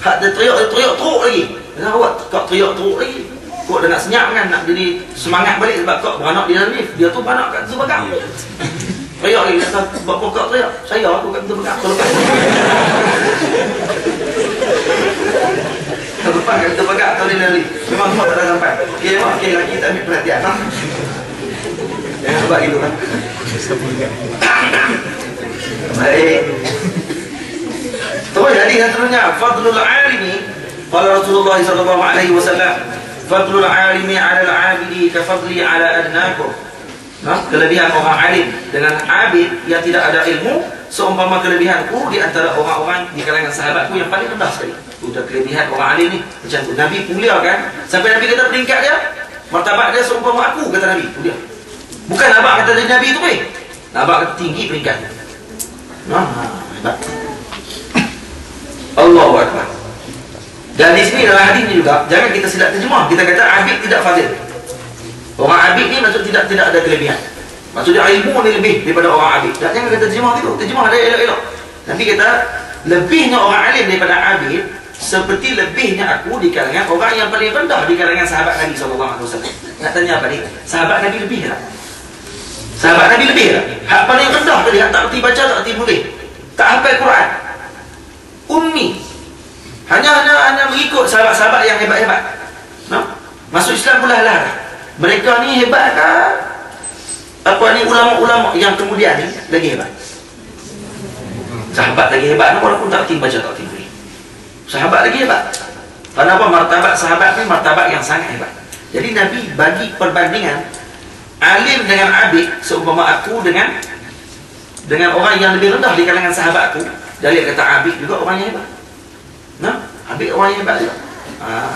Hak dia teriak teruk lagi. Kenapa awak kau teriak teruk lagi? Kau dah nak senyap kan, nak jadi semangat balik sebab kau beranak di dalam lift. Dia tu beranak kat pintu pagar. Teriak lagi, kata, buat pokok teriak. Saya aku kat pintu pagar. Kalau lepas kat pintu pagar atau di dalam lift, memang semua tak ada sampai. Okey, lagi tak ambil perhatian. Jangan sebab gitu kan. Baik. Terus hadis yang seterusnya, fadlul alimi, qala Rasulullah sallallahu alaihi wasallam, fadlul alimi 'ala al-'abidi ka fadli 'ala adnakum. Kelebihan orang alim dengan abid yang tidak ada ilmu seumpama kelebihanku di antara orang-orang di kalangan sahabatku yang paling rendah sekali. Sudah kelebihan orang alim ni macam tu. Nabi mulia kan, sampai Nabi kata peringkat dia, martabat dia seumpama aku, kata Nabi. Mulia. Bukan abang kata dari Nabi tu weh. Abang kata tinggi peringkat. Hebat. Allahu Akbar. Dan di sini dalam hadis ni juga jangan kita silap terjemah. Kita kata abid tidak fadil. Orang abid ni maksud tidak ada kelebihan. Maksudnya ilmu ni lebih daripada orang abid. Jangan kata terjemah gitu. Terjemah ada elok-elok. Nanti kata lebihnya orang alim daripada abid seperti lebihnya aku di kalangan orang yang paling rendah di kalangan sahabat Nabi SAW. Nak tanya apa ni? Sahabat Nabi lebih tak? Sahabat Nabi lebih tak? Hak paling rendah tadi, hak tak erti baca, tak erti boleh, tak hafal Quran, ummi, hanya mengikut sahabat-sahabat yang hebat-hebat. Masuk Islam pula lah. Mereka ni hebat kan? Apa ni ulama-ulama yang kemudian ni lagi hebat. Sahabat lagi hebat, walaupun tak erti baca, tak erti boleh. Sahabat lagi hebat. Kenapa? Martabat sahabat ni martabat yang sangat hebat. Jadi Nabi bagi perbandingan alim dengan abid seumpama aku dengan orang yang lebih rendah di kalangan sahabatku. Jadi kata abid juga orang yang hebat. Abid orang yang hebat juga.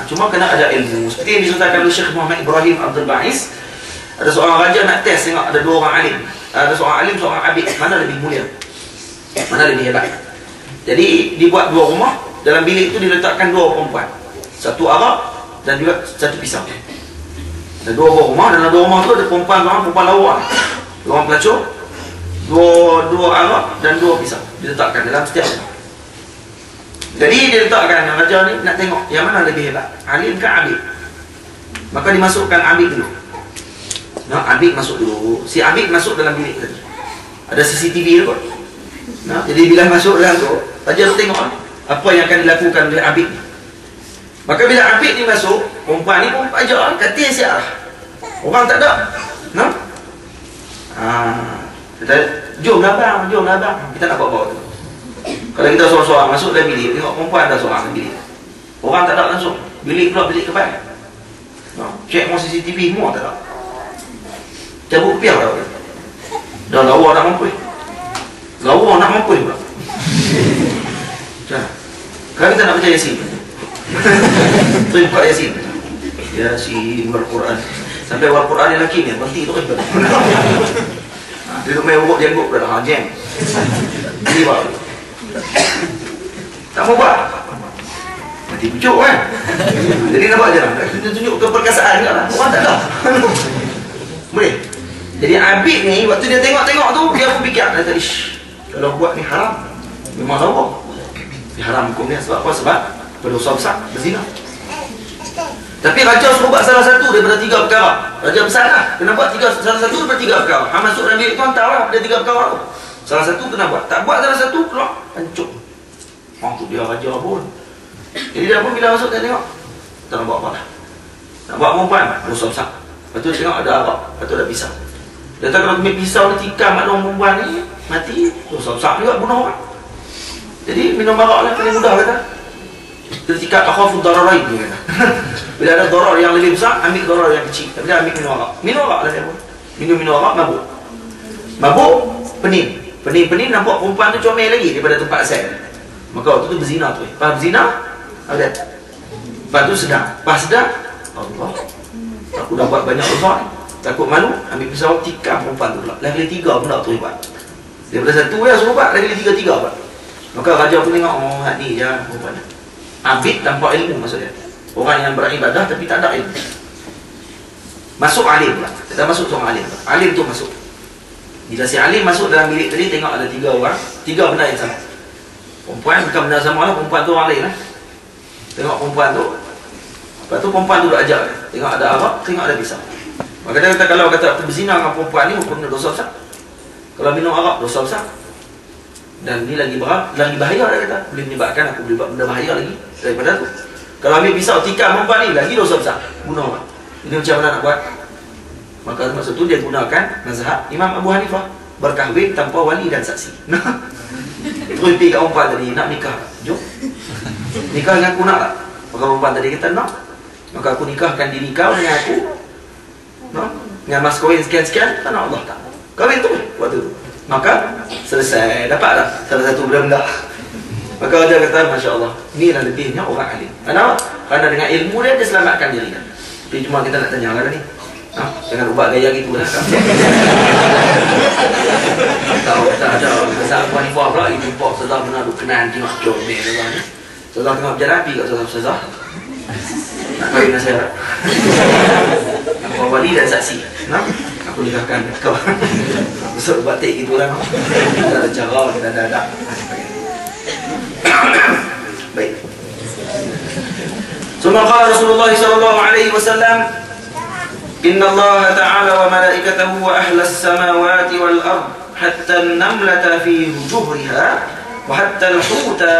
Cuma kena ada ilmu. Seperti yang diceritakan oleh Syekh Muhammad Ibrahim Abdul Ba'is. Ada seorang raja nak test tengok ada dua orang alim. Ada seorang alim, seorang abid. Mana lebih mulia? Mana lebih hebat? Jadi dibuat dua rumah. Dalam bilik itu diletakkan dua perempuan. Satu Arab dan juga satu pisang. Ada dua rumah. Dalam dua rumah tu ada perempuan lawa, dua orang pelacur, dua Arab dan dua pisang. Diletakkan dalam setiap rumah. Jadi dia letakkan raja ni nak tengok yang mana lebih hebat, alim ke abid. Maka dimasukkan abid dulu. Abid masuk dulu. Si abid masuk dalam bilik tadi. Ada CCTV tu kot. Jadi bila masuk dalam tu, raja tu tengok apa yang akan dilakukan oleh abid ni. Maka bila abid ni masuk, perempuan ni pun ajak kata siap. Orang tak ada. Kita jom lah bang. Kita nak bawa tu. Kalau kita seorang-seorang masuk dalam bilik, tengok perempuan dah seorang dalam bilik. Orang tak ada langsung. Bilik pula bilik kebal. Cek mau CCTV semua tak ada. Cabut piang dah. Dah lawa nak mampu. Lawa nak mampu pula. Kalau kita nak baca Yasin, tu buka Yasin. Yasin Al-Quran. Sampai Al-Quran yang lelaki ni berhenti tu kan. Dia duduk main urut jenggot dah jam. Ini buat. Tak mau buat. Mati pucuk kan. Jadi nak buat je lah. Tunjuk keperkasaan je lah. Orang tak tahu. Boleh. Jadi Abid ni waktu dia tengok-tengok tu, dia pun fikir, kata, ish, kalau buat ni haram. Memang lawa. Dia haram hukumnya sebab apa? Sebab berdosa besar, berzina. Tapi raja suruh buat salah satu daripada 3 perkara. Raja besar lah. Kena buat salah satu daripada 3 perkara. Han masuk dalam bilik tu, hantar lah ada 3 perkara tu. Salah satu kena buat. Tak buat salah satu, keluar, hancur. Tu dia raja pun. Jadi dia pun bila masuk, dia tengok, tak nak buat apa lah. Nak buat perempuan, dosa besar. Lepas tu tengok ada arak, lepas tu ada pisau. Dia tahu kalau ambil pisau ni tikam maklum perempuan ni, mati, dosa besar juga, bunuh orang. Jadi minum arak lah, paling mudah kata. Dia tikam akhafu dararain dia kata. Bila ada darar yang lebih besar, ambil darar yang kecil. Tapi dia ambil minum arak. Minum arak lah dia pun. Minum arak, mabuk. Mabuk, pening. Pening nampak perempuan tu comel lagi daripada tempat asal. Maka waktu tu berzina tu. Lepas berzina, ada. Lepas tu sedar. Lepas sedar, Allah, aku dah buat banyak dosa ni. Takut malu, ambil pisau tikam perempuan tu pula. Lagi 3 pun tak tu buat. Daripada 1 ya suruh buat, lagi 3 buat. Maka raja pun tengok, oh ni je perempuan ni. Abid tanpa ilmu maksudnya. Orang yang beribadah tapi tak ada ilmu. Masuk alim pula. Kita masuk seorang alim. Alim tu masuk. Bila si alim masuk dalam bilik tadi, tengok ada 3 orang, 3 benda yang sama. Perempuan bukan benda sama lah, perempuan tu orang lain lah. Tengok perempuan tu. Lepas tu perempuan tu duduk ajar. Tengok ada arak, tengok ada pisau. Maka dia kata kalau kata berzina dengan perempuan ni, hukumnya dosa besar. Kalau minum arak, dosa besar. Dan ni lagi berat, lagi bahaya dia kata. Boleh menyebabkan aku boleh buat benda bahaya lagi daripada tu. Kalau ambil pisau tikam perempuan ni, lagi dosa besar. Bunuh orang. Ini macam mana nak buat? Maka maksud tu dia gunakan mazhab Imam Abu Hanifah, berkahwin tanpa wali dan saksi. Terus pergi kat perempuan tadi, nak nikah. Jom. Nikah dengan aku nak tak? Maka perempuan tadi kata nak. Maka aku nikahkan diri kau dengan aku. No? Dengan mas kahwin sekian-sekian, tak nak Allah tak. Kahwin tu waktu tu. Maka selesai, dapatlah salah satu benda. Maka dia kata, Masya Allah, inilah lebihnya orang alim. Kenapa? Kerana dengan ilmu dia selamatkan diri dia. Tapi cuma kita nak tanya lah ni. Jangan ubah gaya gitu lah. Tahu tak ada masa Abu Hanifah pula itu pok Ustazah pernah berkenan tengok comel orang ni. Ustazah tengok berjalan pergi kat Ustazah. Nak kahwin dengan saya. Aku wali dan saksi. Aku nikahkan kau. Aku suruh batik gitu lah. Kita ada cara, kita ada. Baik. Summa qala Rasulullah sallallahu alaihi wasallam, Inna Allah Ta'ala wa malaikatahu wa ahla as-samawati wal ard hatta an-namlata fi juhriha wa hatta al-huta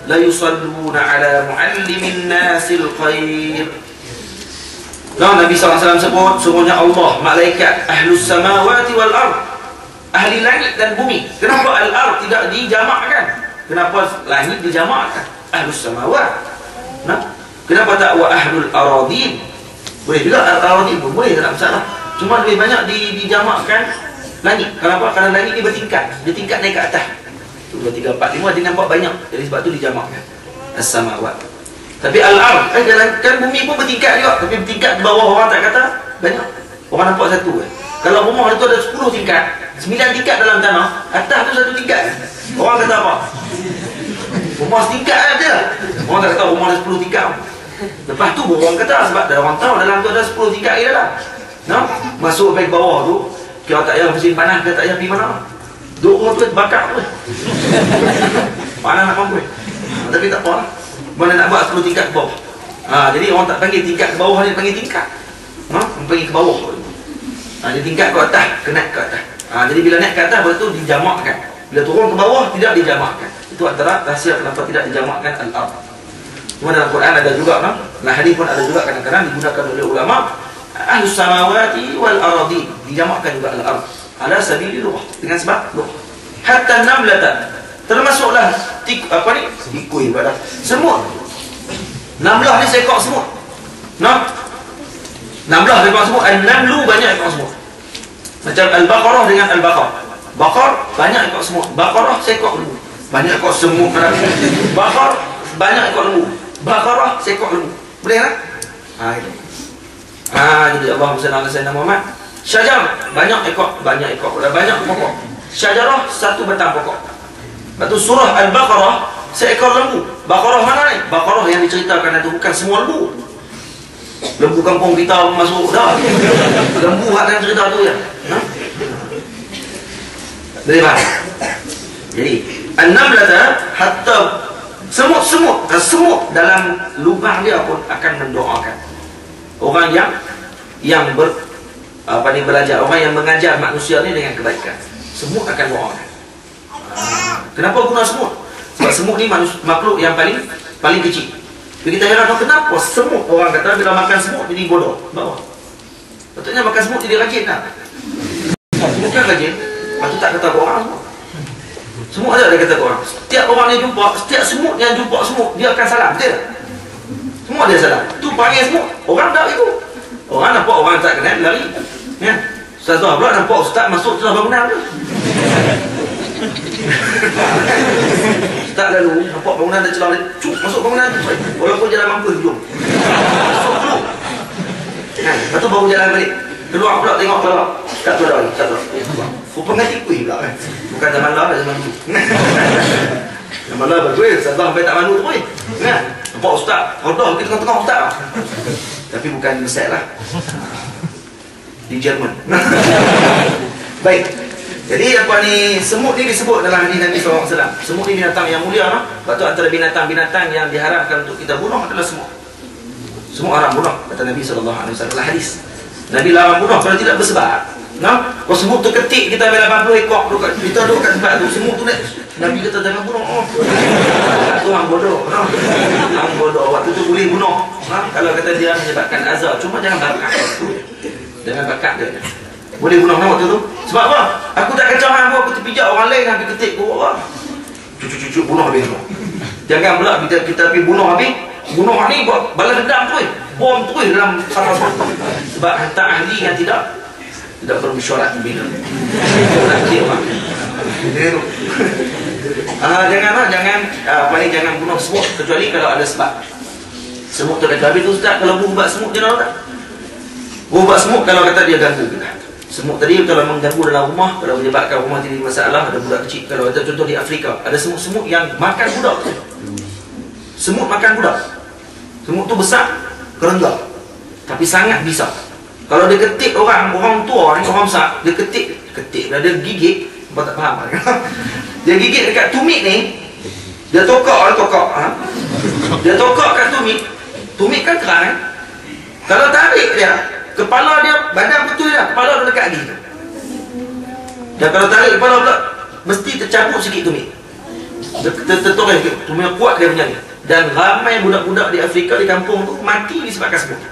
la yusalluna ala muallimin nasil khair. Nabi SAW sebut, sungguhnya Allah, malaikat, ahlus samawati wal ard, ahli langit dan bumi. Kenapa al-ard tidak dijamakkan? Kenapa langit dijamakkan? Ahlus samawat. Kenapa tak wa ahlul aradin? Boleh juga al-aradin pun boleh, tak masalah. Cuma lebih banyak dijamakkan langit. Kenapa? Kerana langit ni bertingkat. Dia tingkat naik ke atas. 2, 3, 4, 5 dia nampak banyak. Jadi sebab tu dijamakkan as-samawat. Tapi al-ard kan bumi pun bertingkat juga. Tapi bertingkat di bawah orang tak kata banyak. Orang nampak satu Kalau rumah itu ada 10 tingkat, 9 tingkat dalam tanah, atas tu 1 tingkat. Orang kata apa? Rumah setingkat aja. Orang tak kata rumah ada 10 tingkat. Lepas tu orang kata, sebab ada orang tahu dalam tu ada 10 tingkat air dalam. Masuk sampai ke bawah tu, kira tak payah mesin panas, kira tak payah pergi mana. Duk orang tu bakar tu. Panas nak mampu. Tapi tak apa lah. Mana nak buat 10 tingkat ke bawah. Jadi orang tak panggil tingkat ke bawah, dia panggil tingkat. Panggil ke bawah. Dia tingkat ke atas, kena ke atas. Jadi bila naik ke atas, baru tu dijamakkan. Bila turun ke bawah, tidak dijamakkan. Itu antara rahsia kenapa tidak dijamakkan al-ard. Cuma dalam Quran ada juga, dalam hadis pun ada juga kadang-kadang digunakan oleh ulama, ahlus samawati wal aradi, dijamakkan juga al-ard ala sabili lughah, dengan sebab lughah. Hatta namlatan, termasuklah tikui pada semut. Namlah ni seekor semut. Namlah seekor semut, an-namlu banyak ekor semut. Macam al-baqarah dengan al-baqar. Baqar banyak ekor semut, baqarah seekor banyak ekor semut. Baqar banyak ekor lembu. Baqarah seekor lembu. Boleh tak? Itu. Jadi Allahumma salli ala sayyidina Muhammad. Syajar banyak ekor pokok. Syajarah satu batang pokok. Lepas tu surah Al-Baqarah seekor lembu. Baqarah mana ni? Baqarah yang diceritakan itu bukan semua lembu. Lembu kampung kita masuk dah. Lembu hak dalam cerita tu ya. Jadi An-Namlata hatta semut dalam lubang dia pun akan mendoakan orang yang belajar, orang yang mengajar manusia ni dengan kebaikan. Semut akan doakan. Kenapa guna semut? Sebab semut ni makhluk yang paling kecil. Jadi kita heran kenapa semut, orang kata bila makan semut jadi bodoh. Bawah. Patutnya makan semut jadi rajin tak? Semut kan rajin. Patut tak kata orang semua. Semut ada dia kata orang. Setiap orang yang jumpa, setiap semut yang jumpa semut, dia akan salam. Betul tak? Semua dia salam. Tu panggil semut. Orang tak itu. Orang nampak orang tak kenal lari. Ya. Ustazah pula nampak ustaz masuk dalam bangunan tu. Ustaz lalu nampak bangunan dah celah, cuk masuk bangunan tu. Walaupun jalan mampus jom. Masuk dulu. Lepas tu baru jalan balik. Keluar pula tengok pula. Tak tu dah. Rupanya tikui pula kan. Bukan zaman lah, zaman tu. Zaman lah betul. Ustazah sampai tak malu tu pun. Nampak ustaz. Rodoh pergi tengah-tengah ustaz. Tapi bukan besar lah. Di Jerman. Baik. Jadi apa ni, semut ni disebut dalam hadis Nabi SAW. Semut ni binatang yang mulia. Sebab tu antara binatang-binatang yang diharamkan untuk kita bunuh adalah semut. Semut haram bunuh, kata Nabi SAW dalam hadis. Nabi larang bunuh kalau tidak bersebab. Kalau semut tu ketik kita ambil 80 ekor kita duduk kat tempat tu, semut tu Nabi kata jangan bunuh. Tu orang bodoh. Orang bodoh waktu tu boleh bunuh. Kalau kata dia menyebabkan azab, cuma jangan bakar. Jangan bakar dia. Boleh bunuh waktu tu. Sebab apa? Aku tak kacau hang aku terpijak orang lain habis ketik ke orang. Cucu-cucu bunuh habis semua. Jangan pula kita pergi bunuh habis. Bunuh ni buat balas dendam tu. Bom tu dalam saraf. Sebab hantar ahli yang tidak bermesyuarat bina. Jangan bunuh semut kecuali kalau ada sebab. Semut tu kata habis tu ustaz, kalau buat semut dia nak tak? Buat semut kalau kata dia ganggu kita. Semut tadi kalau mengganggu dalam rumah, kalau menyebabkan rumah jadi masalah, ada budak kecil. Kalau kita contoh di Afrika, ada semut-semut yang makan budak. Semut makan budak. Semut tu besar, kerenggang, tapi sangat bisa. Kalau dia ketik orang tua ni, orang besar, dia ketik, dia gigit, apa tak faham kan? Dia gigit dekat tumit ni, dia tokak. Dia tokak kat tumit kan keras kan? Kalau tarik dia, kepala dia, badan betul dia, kepala dia dekat lagi. Dan kalau tarik kepala pula, mesti tercabut sikit tumit. Tertoreh sikit, tumit kuat dia punya ni. Dan ramai budak-budak di Afrika, di kampung tu, mati disebabkan semut.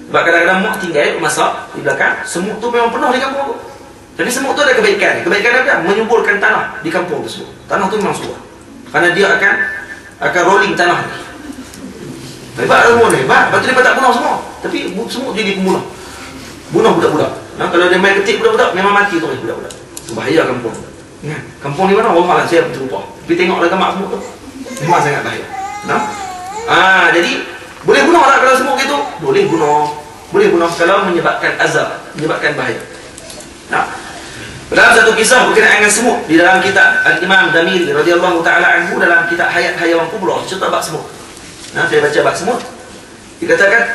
Sebab kadang-kadang mak tinggal masak di belakang, semut tu memang penuh di kampung tu. Jadi semut tu ada kebaikan. Kebaikan apa? Menyuburkan tanah di kampung tersebut. Tanah tu memang subur. Kerana dia akan rolling tanah ni. Hebat semua ni, hebat. Lepas tu dia tak bunuh semua. Tapi semut jadi pembunuh. Bunuh budak-budak. Kalau dia main ketik budak-budak, memang mati tu budak-budak. Itu bahaya kampung. Kampung ni mana? Allah lah, saya berjumpa. Tapi tengoklah gambar semut tu. Memang sangat bahaya. Jadi boleh bunuh tak kalau semut gitu? Boleh bunuh kalau menyebabkan azab, menyebabkan bahaya. Dalam satu kisah berkenaan dengan semut di dalam kitab Al-Imam Damiri radhiyallahu taala anhu, dalam kitab Hayat Hayawan Kubra, cerita bab semut. Saya baca bab semut. Dikatakan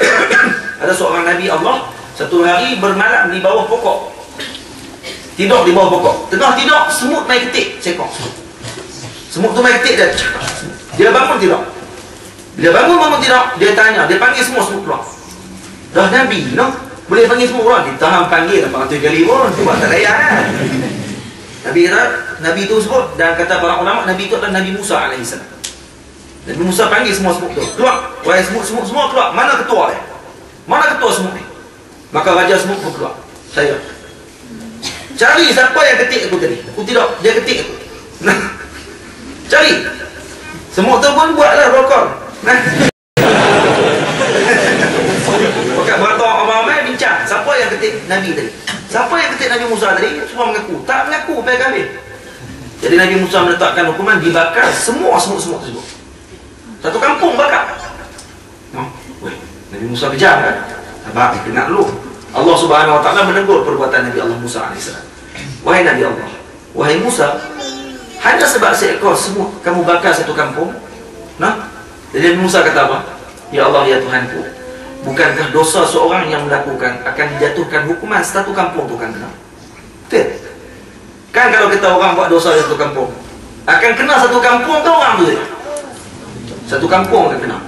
ada seorang nabi Allah satu hari bermalam di bawah pokok. Tidur di bawah pokok. Tengah tidur semut main ketik sekok. Semut tu main ketik dia bangun tidur. Bila bangun tidur, dia tanya, dia panggil semua semut keluar. Dah Nabi, boleh panggil semua keluar. Kita hang panggil 800 kali pun, buat tak layak kan. Nabi itu sebut, dan kata para ulama, Nabi itu adalah Nabi Musa AS. Nabi Musa panggil semua semut tu, keluar. Wahai semut semua keluar. Mana ketua dia? Mana ketua semut ni? Maka raja semut pun keluar. Saya cari siapa yang ketik aku tadi. Aku tidak, dia ketik aku. Cari. Semut tu pun buatlah rokok. Bukan berapa orang bincang siapa yang ketik Nabi tadi, siapa yang ketik Nabi Musa tadi. Semua mengaku, tak mengaku sampai habis. Jadi Nabi Musa menetapkan hukuman dibakar semua semut-semut tersebut. Satu kampung bakar. Weh, Nabi Musa kejam kan? Abang kena dulu. Allah Subhanahu wa taala menegur perbuatan Nabi Allah Musa alaihissalam. Wahai Nabi Allah, wahai Musa, hanya sebab seekor semut kamu bakar satu kampung? Nah, jadi Musa kata apa? Ya Allah, ya Tuhanku, bukankah dosa seorang yang melakukan akan dijatuhkan hukuman satu kampung tu kan kena? Betul? Kan kalau kita orang buat dosa di satu kampung, akan kena satu kampung ke orang tu? Satu kampung akan kena.